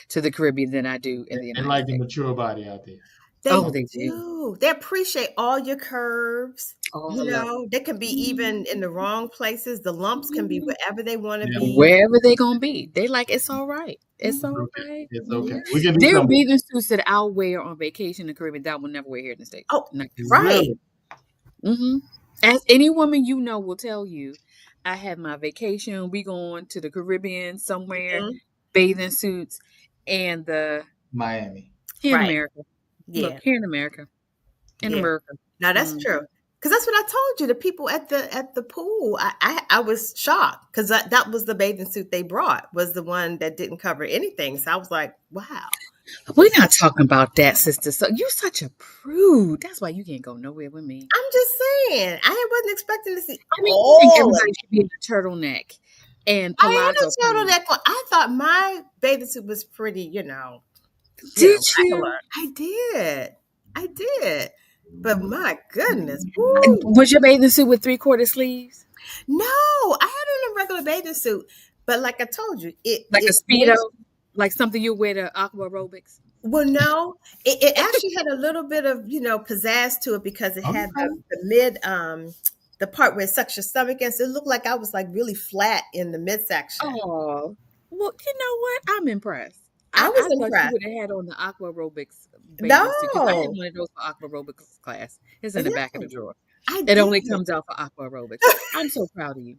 to the Caribbean than I do in the And United like the States. mature body out there. They Oh, So they do. do. They appreciate all your curves. All of They can be even in the wrong places. The lumps can be them. wherever they want to yeah, be. Wherever they gonna be, they like it's all right. It's it's all okay. right. It's okay. Yeah. We can do There are something. bathing suits that I'll wear on vacation in the Caribbean that I will never wear here in the States. Oh, Not right. Really? mm-hmm. As any woman will tell you, I have my vacation. We going to the Caribbean somewhere, Mhm. bathing suits, and the Miami. here in Right. America. Look, Yeah. here in America. In Yeah. America. Now that's Mm. true. Because that's what I told you. The people at the pool, I was shocked because that was the bathing suit they brought was the one that didn't cover anything. So I was like, wow. We're not talking about that, sister. So you're such a prude. That's why you can't go nowhere with me. I'm just saying. I wasn't expecting to see I mean, I think all of everybody it. should be in a turtleneck and I had palazzo a pants. turtleneck on. I thought my bathing suit was pretty, Did regular. you? I did. I did. But my goodness, woo. Was your bathing suit with 3/4 sleeves? No, I had on a regular bathing suit. But like I told you, Like a it Speedo? went Like something you wear to aqua aerobics? Well, no, it actually had a little bit of, pizzazz to it because it had Okay. the mid, the part where it sucks your stomach in. So it looked like I was like really flat in the midsection. Oh, well, you know what? I'm impressed. I was I thought you impressed. would have had on the aqua aerobics bathing suit because I had No, one of those for aqua aerobics class. It's in the back of yeah, the drawer. I It did. only comes out for aqua aerobics. I'm so proud of you.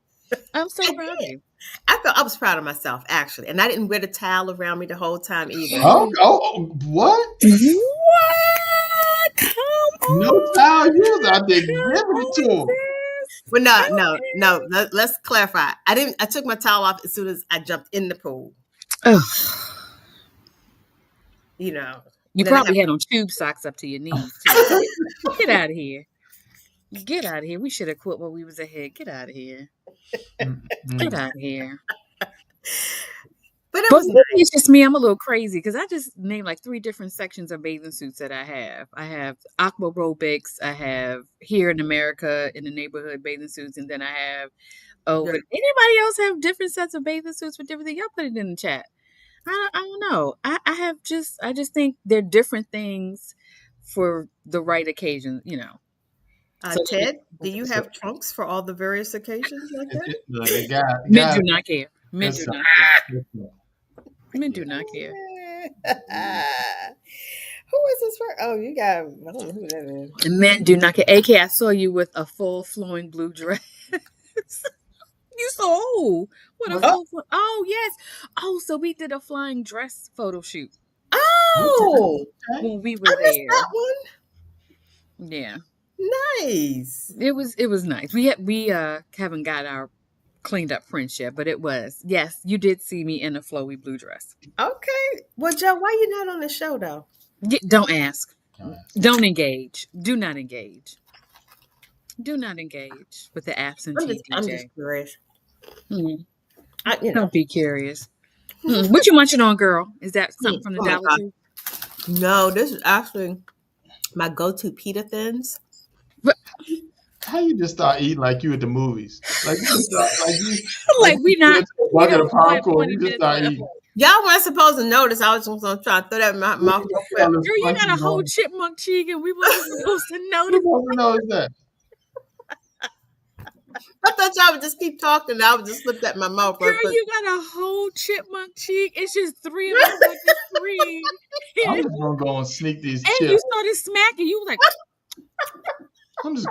I'm so I proud of did. you. I was proud of myself actually, and I didn't wear the towel around me the whole time either. Oh, what? What? Come No on. towel used. I did Come giving it to on, him. sis. Well, no, no, no. Okay. Let's clarify. I didn't. I took my towel off as soon as I jumped in the pool. Ugh. You know. You Then I probably had on tube socks up to your knees too. Get out of here. Get out of here. We should have quit while we was ahead. Get out of here. Get Mm-mm. out of here. but it But was maybe it's just me. I'm a little crazy because I just named like 3 different sections of bathing suits that I have. I have aqua aerobics. I have here in America in the neighborhood bathing suits, and then I have over. nice. Anybody else have different sets of bathing suits with different things? Y'all put it in the chat. I don't know. I just think they're different things for the right occasion. So Ted, do you So, have trunks for all the various occasions like that? look, the guy, men do not care. Men do that's not care. something. Men do not care. Who is this for? Oh, you got. I don't know who that is. Men do not care. AK, I saw you with a full flowing blue dress. You so old. What a What? Oh, full. Oh yes. Oh, so we did a flying dress photo shoot Okay. oh, Okay. when we I were missed there. that one. Yeah, Nice. it was nice. We haven't got our cleaned up prints yet, but it was yes. You did see me in a flowy blue dress. Okay. Well, Joe, why you not on the show though? Don't ask. All Don't engage. Do not engage. Do not engage with the absentee I'm just DJ. curious. Hmm. I. Don't be curious. What you munching on, girl? Is that something from the Oh my Dollar god. Tree? No, this is actually my go-to pita thins. But How you just start eating like you at the movies? Like you just start like like you we get not, into a bucket of we have popcorn. 20 You just minutes start left. eating. Y'all weren't supposed to notice. I was just gonna try to throw that in my Look mouth at real all quick. this Girl, you got a crunching whole on. chipmunk cheek and we wasn't supposed to Who notice. supposed to know is that? I thought y'all would just keep talking. I would just look at my mouth Girl, real quick. you got a whole chipmunk cheek. It's just 3 of us, like it's 3. I'm And just gonna go and sneak these you chips. started smacking. You was like, I'm just.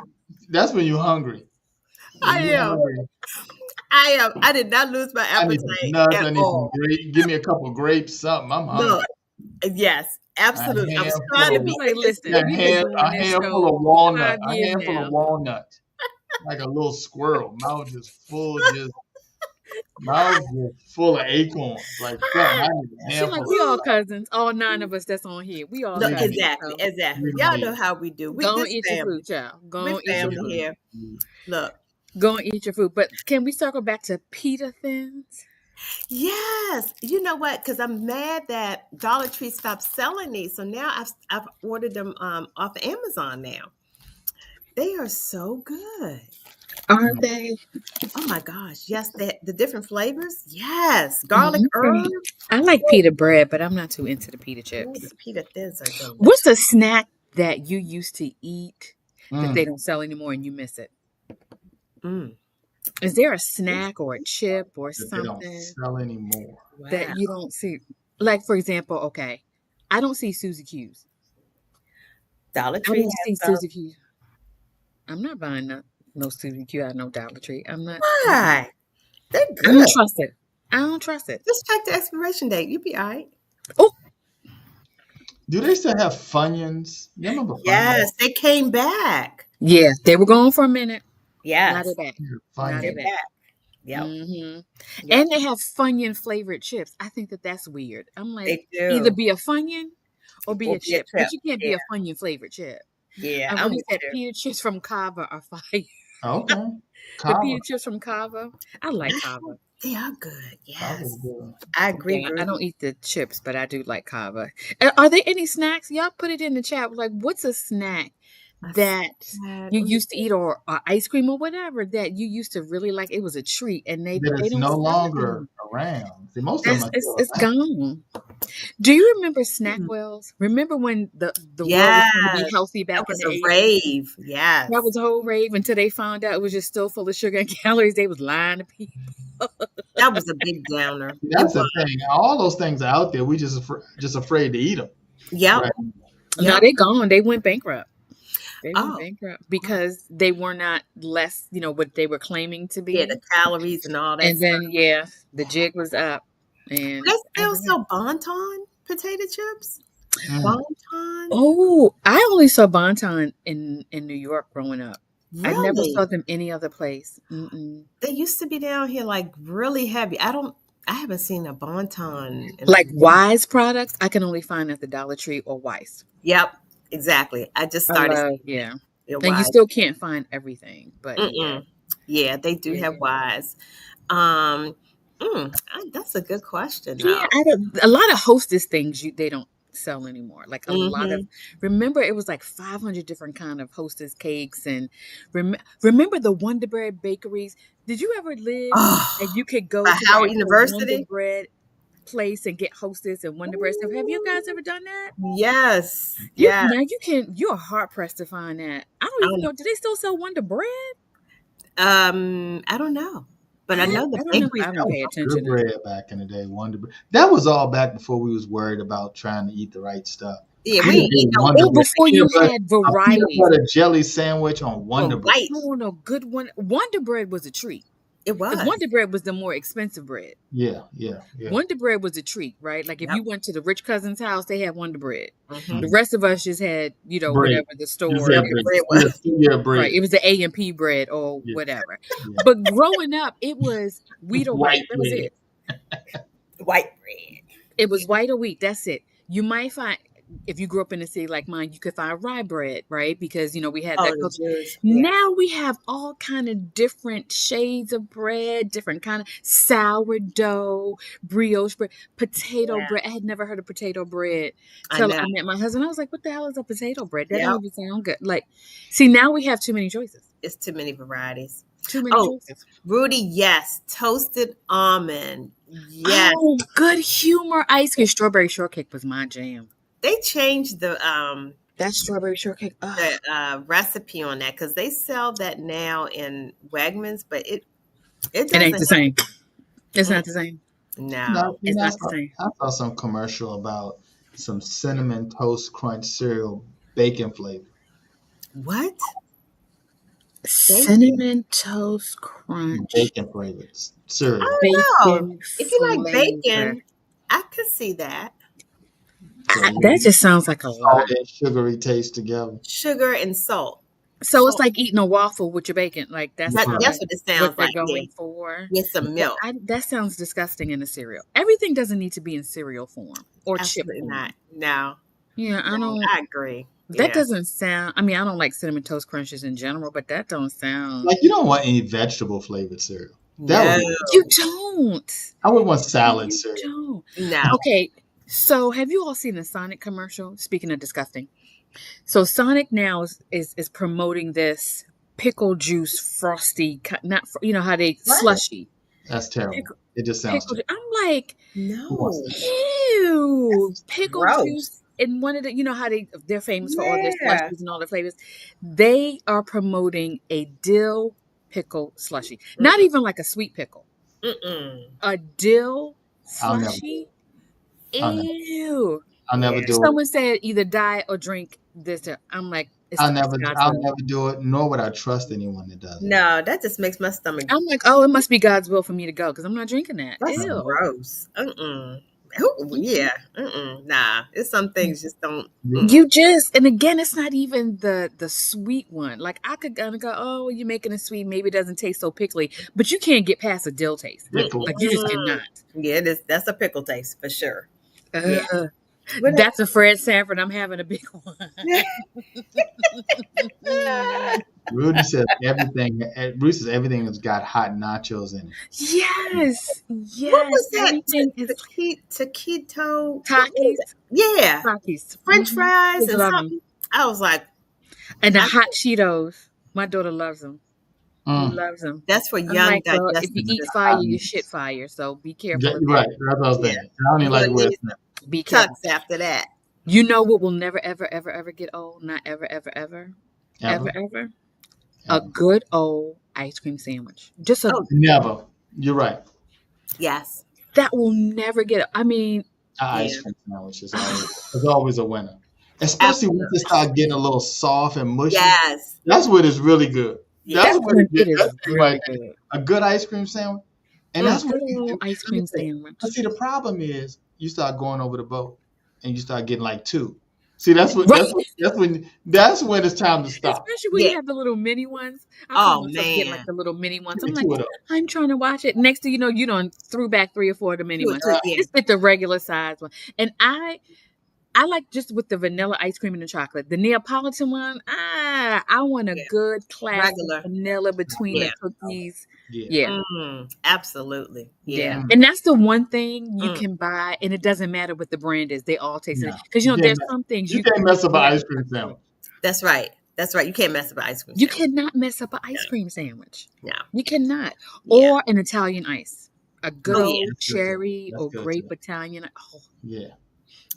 That's when you're hungry. When I you're am. hungry, I am. I did not lose my I need some appetite nuts. at I need some all. grape. Give me a couple of grapes, something. I'm No. hungry. Yes, A absolutely. I was trying handful to of be like, listen, a, we've been hand, doing a this handful show of for walnut. 5 A years handful of now. walnuts. Like a little squirrel. Mouth just full of acorns. Like something. I need a She like, handful we of all stuff. cousins. All 9 of us that's on here. We all no, Really, cousins. exactly, So exactly. Y'all know really, how we do. We go and this eat your family. food, child. Go We're and eat your family food. here. Look. Go and eat your food. But can we circle back to pita thins? Yes. You know what? Because I'm mad that Dollar Tree stopped selling these. So now I've ordered them off of Amazon now. They are so good. Are they? Oh my gosh. Yes, the different flavors. Yes. Garlic Okay. herb. I like pita bread, but I'm not too into the pita Oh, the chips. pita thins are What's delicious. a snack that you used to eat that they Mm. don't sell anymore and you miss it? Mm. Is there a snack or a chip or That they don't something sell anymore. that Wow. you don't see? Like, for example, okay, I don't see Suzy Q's. Dollar I Tree don't has see some. Suzy Q's. I'm not buying no Suzy Q at no Dollar Tree. I'm not. Why? They're I don't good. trust it. I don't trust it. Just check the expiration date. You'll be all right. Oh, Do they still have Funyuns? You remember Funyuns? Yes, they came back. yeah, they were gone for a minute. Now Yes, they're back. Yeah, Now they're they're Funyuns. back. back. Yep. hmm Yep. And they have Funyun flavored chips. I think that's weird. I'm like, They do. either be a Funyun or be Or a be a chip, but chip. you can't be Yeah. a Funyun flavored chip. Yeah. I've I'm always with said you. pita chips from Kava are fire. Okay. The Kava. pita chips from Kava, I like Kava. They are good. Kava's Yes. good. I agree, Yeah, I Groove. don't eat the chips, but I do like Kava. Are there any snacks? Y'all put it in the chat. Like, what's a snack A that snack. you Let me used to see. eat, or ice cream or whatever that you used to really like? It was a treat, and they That they it's don't no sell it longer anymore. around. See, most of them are still It's around. gone. Do you remember Mm. Snackwells? Remember when the world was trying to be Yes, healthy that back in was the a 80s? rave. That Yes, was a whole rave until they found out it was just still full of sugar and calories. They was lying to people. that was a big downer. It That's was. the thing. All those things are out there. We just afraid to eat them. Yep, Right. No, yep. they gone. They went bankrupt. They went Oh, bankrupt wow. because they were not less, what they were claiming to Yeah, the be. calories and all that And stuff. then yeah, the jig was up. They And I still don't know. sell Bonton potato chips. Mm. Bonton, Oh, I only saw Bonton in New York growing up. I never really? saw them any other place. Mm-mm. They used to be down here like really heavy. I don't. I haven't seen a Bonton in a. Like Wise products, I can only find at the Dollar Tree or Wise. Yep, exactly. I just I started love, seeing it. yeah. It And you was. still can't find everything, but yeah, Mm-mm. Yeah, they do have yeah. wise. Um, that's a good question, Yeah, though. a lot of Hostess things they don't sell anymore. Like a lot of Hmm. remember it was like 500 different kind of Hostess cakes and remember the Wonder Bread bakeries? Did you ever live Oh, and you could go by to the Howard actual Wonder University. Bread place and get Hostess and Wonder Bread stuff? Have you guys Ooh, ever done that? yes, You yes. now you're hard pressed to find that. I don't even know. Do they still sell Wonder Bread? I don't know, but I know the I don't know. bakeries I That don't was pay some good attention to. bread back in the day. Wonder Bread. That was all back before we was worried about trying to eat the right stuff. yeah, I we We'd have ain't eat ate no Wonder Oh, wheat Bread. before you had A peanut varieties. butter jelly sandwich on Wonder on Bread. white. Oh no, good one. Wonder Bread was a treat It because was. Wonder Bread was the more expensive bread. Yeah, yeah, yeah. Wonder Bread was a treat, right? Like if Yep. you went to the rich cousin's house, they had Wonder Bread. The Hmm. Mhm. rest of us just had, Bread. whatever the Just store. that It Whatever bread. was it Yeah, was. yeah, right. bread. It was the A&P bread or Yeah, whatever. yeah. But growing up, it was wheat or white. White That was bread. it. White bread. It was white or wheat. That's it. You might find if you grew up in a city like mine, you could find rye bread, right? Because we had Oh, that the culture. Jewish. Yeah. Now we have all kind of different shades of bread, different kind of sourdough, brioche bread, potato Yeah. bread. I had never heard of potato bread I till know. I met my husband. I was like, "What the hell is a potato bread? That don't Yep. even sound good." Like, see, now we have too many choices. It's too many varieties. Too many Oh, choices. Rudy, yes. Toasted almond. Yes. Oh, good humor ice cream. Strawberry shortcake was my jam. They changed That strawberry shortcake. the Ugh. recipe on that because they sell that now in Wegmans, but it It ain't doesn't the same. It's have not the same. no. It's not the same. I saw some commercial about some cinnamon toast crunch cereal bacon flavor. What? Bacon? Cinnamon toast crunch, Bacon flavored I cereal. don't know. bacon If you like flavor. bacon, I could see that. So That just sounds like a lot. salty and sugary taste together. Sugar and salt. So it's Salt. like eating a waffle with your bacon. Like that's That, kind Right. that's of what it what sounds they're like. Yeah, going for. with some But milk. that sounds disgusting in a cereal. Everything doesn't need to be in cereal form or chip Absolutely not. form. No, Yeah, I no, don't. I agree. That Yeah. doesn't sound. I mean, I don't like cinnamon toast crunches in general, but that don't sound. Like you don't want any vegetable flavored cereal. That would No, be. You don't. I would want salad You cereal. don't. no. Okay, so have you all seen the Sonic commercial? Speaking of disgusting, so Sonic now is promoting this pickle juice frosty, not how they What? slushy That's terrible. pickle It just sounds pickle. terrible. I'm like, Who wants No. that? ew, That's pickle gross. juice. And one of the, how they're famous for all their Yeah. slushies and all their flavors. They are promoting a dill pickle slushy, not Mm-mm. even like a sweet pickle, Mm-mm. a dill I'll never do slushy. it. I'll never. Ew. I'll Yeah. never do it. Someone said either die or drink this. I'm like, it's God's I'll will. never do it, nor would I trust anyone that does it. No, that just makes my stomach. I'm like, oh, it must be God's will for me to go because I'm not drinking that. That's Right. Ew. gross. Mm-mm. Yeah. Mm-mm. Nah. It's some things just don't. Mm-mm. You just, and again, it's not even the sweet one. Like I could kind of go, oh, you're making a sweet, maybe it doesn't taste so pickly, but you can't get past a dill taste. Pickle. Like you just Mm-mm. cannot. Yeah, it is. That's a pickle taste for sure. Yeah. Ugh. What That's a Fred Sanford. I'm having a big one. Rudy says everything. Rudy says everything has got hot nachos in it. Yes, What yes. was that? Everything is Taquito. What was Takis, it? Yeah. Takis. French fries Kids and love them. something. I was like, And the I, hot Cheetos. My daughter loves them. She Mm. loves them. that's for I'm young like, well, if you digestive eat system. fire, you shit fire. So be careful of that. Right. That's what I was Yeah. thinking. I don't even You're like gonna Will need Smith. Be careful. Tucks after that. You know what will never, ever, ever, ever get old? Not ever, ever, ever, ever, Ever, ever. A ever. good old ice cream sandwich. Just a Oh, Never. You're right. yes. that will never get. I mean, Ice Yeah. cream sandwich is always a winner. Especially once it Absolutely. start getting a little soft and mushy. Yes. That's what is really good. That's Yeah. that's what when it it is. That's is it right really there. good. A good ice cream sandwich. And A that's Mm. what good old and ice let me cream say, but sandwich. see the problem is you start going over the boat and you start getting like two. See, that's what Right. that's when it's time to stop. Especially when Yeah. you have the little mini ones. I find Oh myself getting like man. the little mini ones. Give I'm me like, two of those. I'm trying to watch it. Next thing you know, you done threw back 3 or 4 of the mini Two or ones. three. Yeah. Just get the regular size one. And I like just with the vanilla ice cream and the chocolate. The Neapolitan one, I want a Yeah. good classic Regular. vanilla between Yeah. the cookies. Yeah. Yeah. Absolutely. Yeah. Yeah. Mm. And that's the one thing you Mm. can buy, and it doesn't matter what the brand is. They all taste it. No. Because You can't there's mess some things you can't mess up an you have ice to cream trust. sandwich. That's right. That's right. You can't mess up an ice cream You sandwich. cannot mess up an No. ice cream sandwich. No. You cannot. Yeah. Or an Italian ice. A good Oh yeah. old That's good too. cherry That's or good too. grape Italian. Oh, Yeah.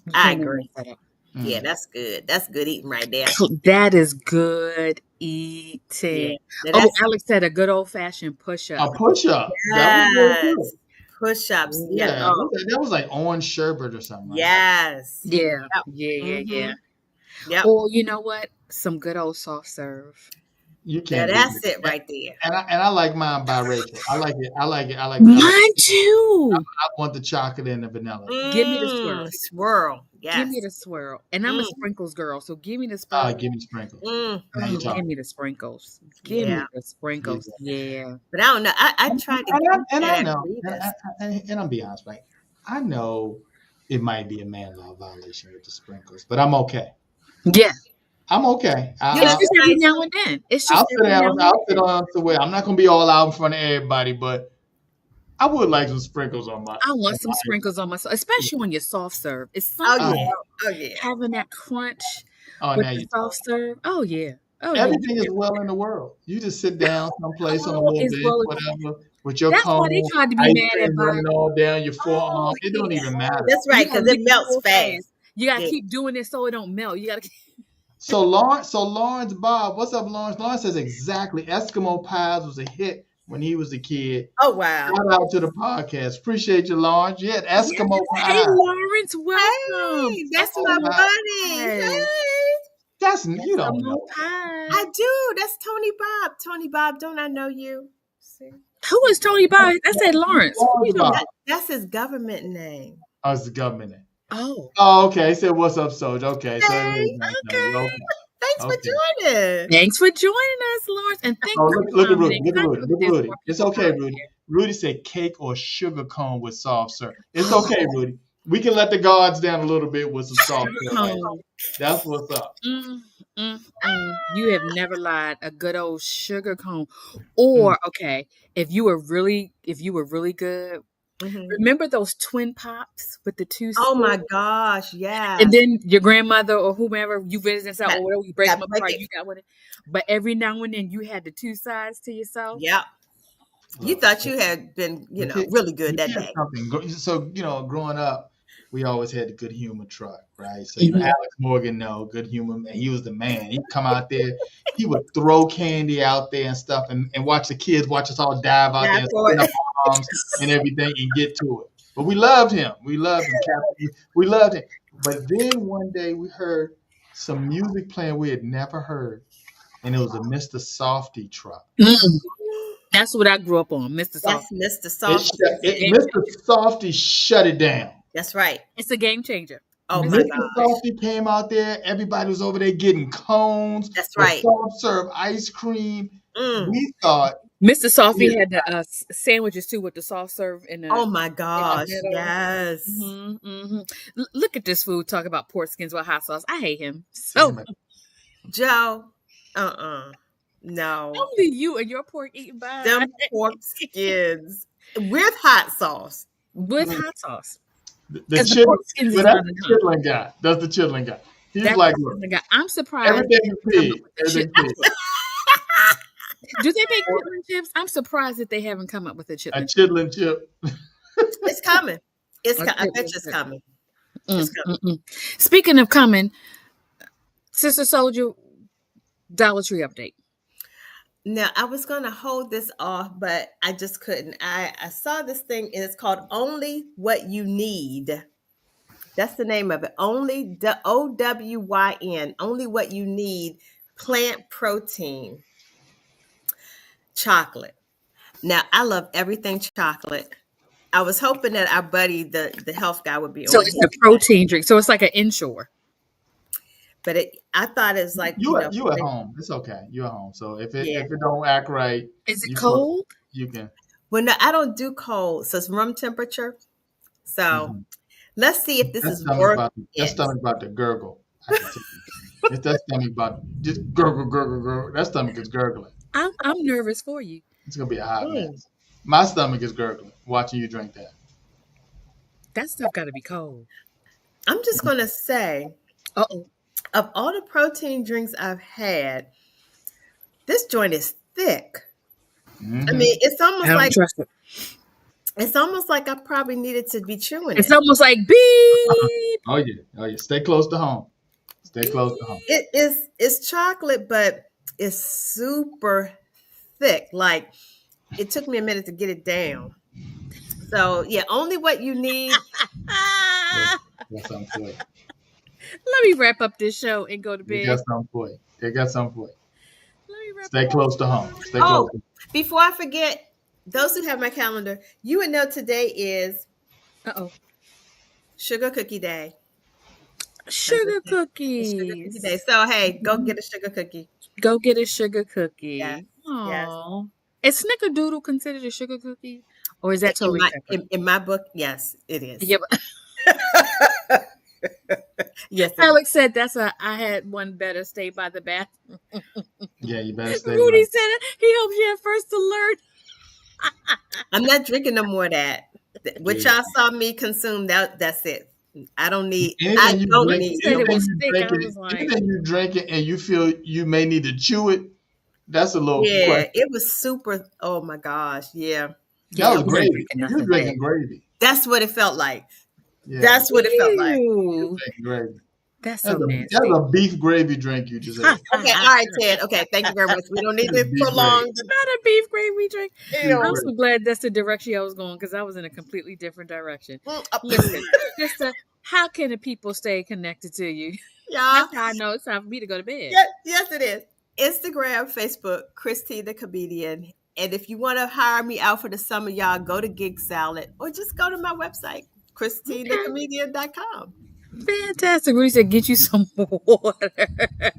you I cannot mess agree. that up. Yeah, Mm. that's good. That's good eating right there. That is good Yeah. eating. Now Oh, that's Alex said a good old fashioned push A up. push up. That was real good. yes. Push-ups. Yeah. Yeah. Oh, That was like orange sherbet or something, right? yes. Yeah, Yep. yeah, Mm-hmm. yeah. Yep. Or you know what? Some good old soft serve. You Now can't beat that's it. it right there. And I like mine biracial. I like it. Mine too. I want the chocolate and the vanilla. Give me the swirl. Swirl. Give me Yes. the swirl. And I'm a Mm, sprinkles girl, so give me the sprinkles. Give me sprinkles. Now you're mm. Oh, give talking. me the sprinkles. Give Yeah. me the sprinkles. Yeah. Yeah. But I don't know. I tried to get I that at know, Rita's. and I'm be honest, right? I know it might be a man law violation with the sprinkles, but I'm okay. Yeah. I'm okay. You It's know, just it's every nice. now and then. It's I'll just sit every down. now and I'll sit then. on the way. I'm not gonna be all out in front of everybody, but I would like some sprinkles on I on want some my. sprinkles on myself, especially on your soft serve. It's Oh something yeah. Oh, about Oh yeah. having that crunch oh, with now the you talk. soft serve. Oh yeah. Oh yeah. You Everything is can well in the world. You just sit down someplace on a all little is bench, well. whatever, with your That's why they cone, tried to be ice mad at cream running Biden. all down your Oh, forearm. It he don't is even so. matter. That's You right, gotta because it lick it melts real fast. fast. You gotta Yeah. keep doing it so it don't melt. You gotta. So Lawrence Bob, what's up, Lawrence? Lawrence says exactly. Eskimo Pies was a hit when he was a kid. Oh wow. Shout out to the podcast. Appreciate you, Lawrence. Yeah, Yeah. Eskimo Hey, Pie. Lawrence, welcome. Hey, that's Eskimo my Eskimo Pie. buddy. pies. Hey. That's you don't Eskimo know. pies. I do. That's Tony Bob. Tony Bob, don't I know you? See? Who is Tony Bob? I said Lawrence. Who you Lawrence talking Bob. about? That's his government name. Oh, it's the government name. Oh, Oh, okay. He said, "What's up, Soldier?" Okay, so Hey, everybody's gonna know you. okay. Okay, thanks for okay. joining. Thanks for joining us, Lawrence, and thank Oh, you look for at Rudy. commenting. Look Because at I Rudy. know that Look at there's Rudy. more It's people okay, out Rudy. Rudy said cake or sugar cone with soft serve. It's there. okay, Rudy. We can let the guards down a little bit with some soft Sugar serve ice. cone. That's what's up. Mm, You have never lied. A good old sugar cone. Mm. Or okay, if you were really good, Mhm. remember those twin pops with the two Oh my screws? gosh, And yes. then your grandmother or whomever you visit inside Had, or whatever, you break had them break apart, it. you got one. But every now and then you had the two sides to yourself. Yep. You Look, thought you had been, but really good that here's day. something. So growing up, we always had the good humor truck, right? So Mhm. Alex Morgan, no good humor man. He was the man. He'd come out there. He would throw candy out there and stuff, and watch the kids watch us all dive out Yeah, there I and thought spin up arms and everything and get to it. But we loved him. We loved him. We loved him. But then one day we heard some music playing we had never heard, and it was a Mr. Softy truck. Mm. That's what I grew up on, Mr. Soft. that's Mr. It, Soft. shut, It's a it game Mr. changer. Softy shut it down. That's right. It's a game changer. Oh It's a my game Mr. gosh. changer. Softy came out there. Everybody was over there getting cones That's or right. soft serve ice cream. Mm. We thought, Mr. Softee yeah, had the sandwiches too with the soft serve Oh my in the gosh. middle. Yes. Look at this food talking about pork skins with hot sauce. I hate him so damn it. much. Joe. No. Only you and your pork eating by Them pork skins with hot sauce. with Mm. hot sauce The because the chitlin, pork skins well, is that's not the enough. chitlin guy. That's the chitlin guy. He's That's like, the look, chitlin guy. I'm surprised everything they is haven't come up pig. with the chip. Everything pig. Do they make chitlin chips? I'm surprised that they haven't come up with a A chitlin chip. chitlin chip. It's coming. A I bet chitlin you it's chip. coming. It's Mm, coming. mm, mm. Speaking of coming, Sister Soldier, Dollar Tree update. Now, I was going to hold this off, but I just couldn't. I saw this thing, and it's called Only What You Need. That's the name of it. Only the OWYN. Only What You Need plant protein chocolate. Now, I love everything chocolate. I was hoping that our buddy, the health guy, would be So on it's here a today, protein drink. So it's like an Ensure. but I thought it was like You at home. It's okay. You at home. So yeah. if it don't act right, Is it you put cold? you can. Well, no, I don't do cold, so it's room temperature. So Mhm. let's see if this That is stomach worth about that it. stomach about to gurgle. I can tell you. It's that stomach about just gurgle, gurgle, gurgle. That stomach is gurgling. I'm nervous for you. It's gonna be a hot Mm. mess. My stomach is gurgling watching you drink that. That stuff got to be cold. I'm just gonna say, Uh oh. of all the protein drinks I've had, this joint is thick. I Mm-hmm. mean, I don't trust it. it's almost like I probably needed to be chewing It's it. almost like beep, Oh yeah, oh yeah. Stay close to home. Stay beep. close to home. It's chocolate, but it's super thick. Like it took me a minute to get it down. So yeah, only what you need. Yeah, Ah, got something for you. let me wrap up this show and go to They got bed. something for you. They got something for you. Let me wrap Stay up this close to home. Stay close. Oh, before I forget, those who have my calendar, you would know today is show. Uh oh. Sugar Cookie Day. I'm just Sugar saying, it's Sugar Cookie Day. cookies. So hey, go get a sugar cookie. Go get a sugar Yes, cookie. yes. Oh. Is Snickerdoodle considered a sugar cookie? Or is that In totally my separate? in my book, yes, it is. Yeah, but Yes, it is. Alex said that's a I had one better stay by the bathroom. Yeah, you better stay Rudy right. said it. He hopes you have first alert. I'm not drinking no more of that. What Yeah. y'all saw me consume, that's it. I don't need. I Anything you don't drink, He need said it no more. was thick. I was like, anything you drink it, and you feel you may need to chew it, that's a little Yeah, question. it was super. Oh my gosh, yeah. That yeah, I was wasn't gravy. drinking You're nothing bad. drinking gravy. That's what it felt like. Yeah, That's what it felt like. you're Ew. drinking gravy. That's so That's nasty. a beef gravy drink you just Ha had. ha Okay, ha. all right, Ted. Okay, thank you very much. We don't need It's to beef gravy. prolong the. Not a beef gravy drink. Beef Ew. I'm gravy. so glad that's the direction I was going because I was in a completely different direction. Mm. Listen, sister, how can the people stay connected to you? Y'all. That's how I know it's time for me to go to bed. Yes, it is. Instagram, Facebook, Christy the Comedian. And if you want to hire me out for the summer, y'all go to Gig Salad or just go to my website, Okay. ChristineTheComedian.com. Fantastic. Rudy said, get you some water.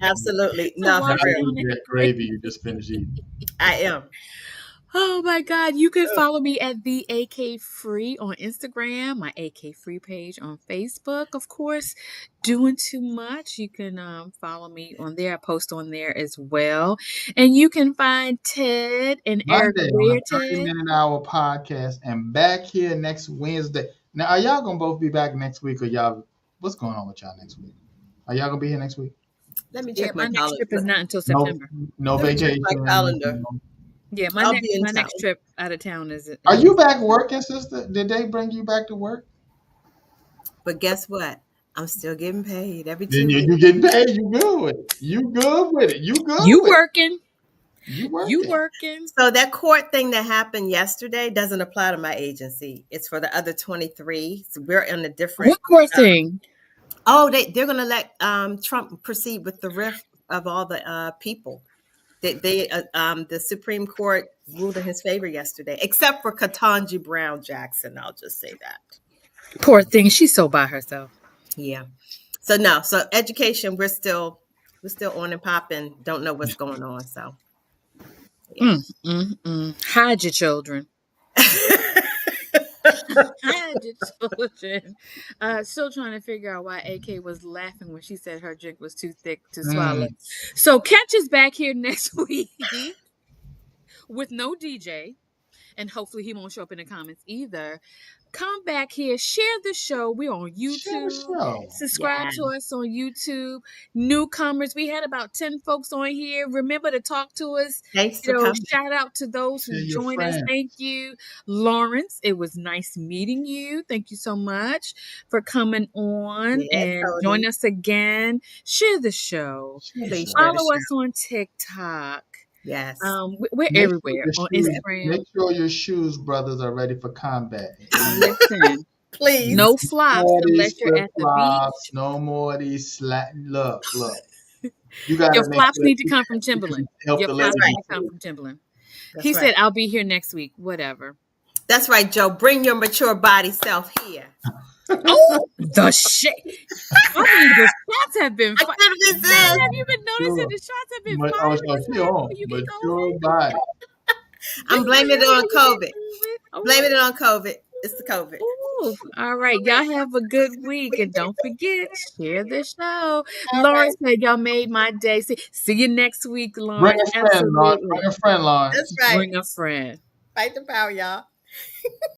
Absolutely. To No, for wash Gotta real. down eat that that gravy you gravy. just finished eating. I am. Oh my God. You can follow me at the AK Free on Instagram, my AK Free page on Facebook, of course. Doing Too Much. You can follow me on there. I post on there as well. And you can find Ted and Eric Monday on where, a 30 Ted? minute hour podcast and back here next Wednesday. Now, are y'all gonna both be back next week or y'all what's going on with y'all next week? Are y'all gonna be here next week? Let me Yeah, check my my next calendar. trip is not until No, September. no Let me check my vacation. calendar. Yeah, I'll be in my town. next trip out of town is Are in you back September. working, sister? Did they bring you back to work? But guess what? I'm still getting paid every Then 2 weeks. you getting paid. You good with it. You good with it. You good You with it. working? You You working. working? So that court thing that happened yesterday doesn't apply to my agency. It's for the other 23. So we're in a different. What court thing? Oh, they're going to let Trump proceed with the RIF of all the people. The Supreme Court ruled in his favor yesterday, except for Ketanji Brown Jackson. I'll just say that. Poor thing. She's so by herself. Yeah. So no. So education, we're still on and popping. Don't know what's going on. So yeah. Hide your children. Hide your children. Still trying to figure out why AK was laughing when she said her drink was too thick to swallow. Mm. So catch us back here next week with no DJ. and hopefully he won't show up in the comments either. Come back here, share the show. We're on Share the YouTube. show. Subscribe Yeah. to us on YouTube. Newcomers, we had about 10 folks on here. Remember to talk to us. Thanks for coming. Shout out to those Share who your joined us. friends. Thank you. Lawrence, it was nice meeting you. Thank you so much for coming on Yeah, and join Cody. us again. Share the show. Share the Please show. share the Follow show. us on TikTok. Yes. We're Make sure everywhere your on shoes. Instagram. Make sure your shoes, brothers, are ready for combat. Listen, Please. no flops More of these unless you're flip at the flops. beach. No more of these slack. Look. You got Your to make flops sure that need to come from you can Timberland. help Your the That's flops ladies need right. to come too. from Timberland. He That's right. said, I'll be here next week. Whatever. That's right, Joe. Bring your mature body self here. Oh, the shit. I mean, the shots have been I fired. couldn't Joe, resist. have you been noticing Sure. the shots have been But fired oh, this she last on when you get mature COVID? body. I'm This blaming it last on when you COVID. get COVID? Blaming it on COVID. It's the COVID. Ooh, all right. Y'all have a good week. And don't forget, share the show. All right. Lawrence said y'all made my day. See you next week, Bring Lawrence. a friend, Lawrence. Absolutely. Bring a friend, That's Lawrence. right. Bring a friend. Fight the power, y'all.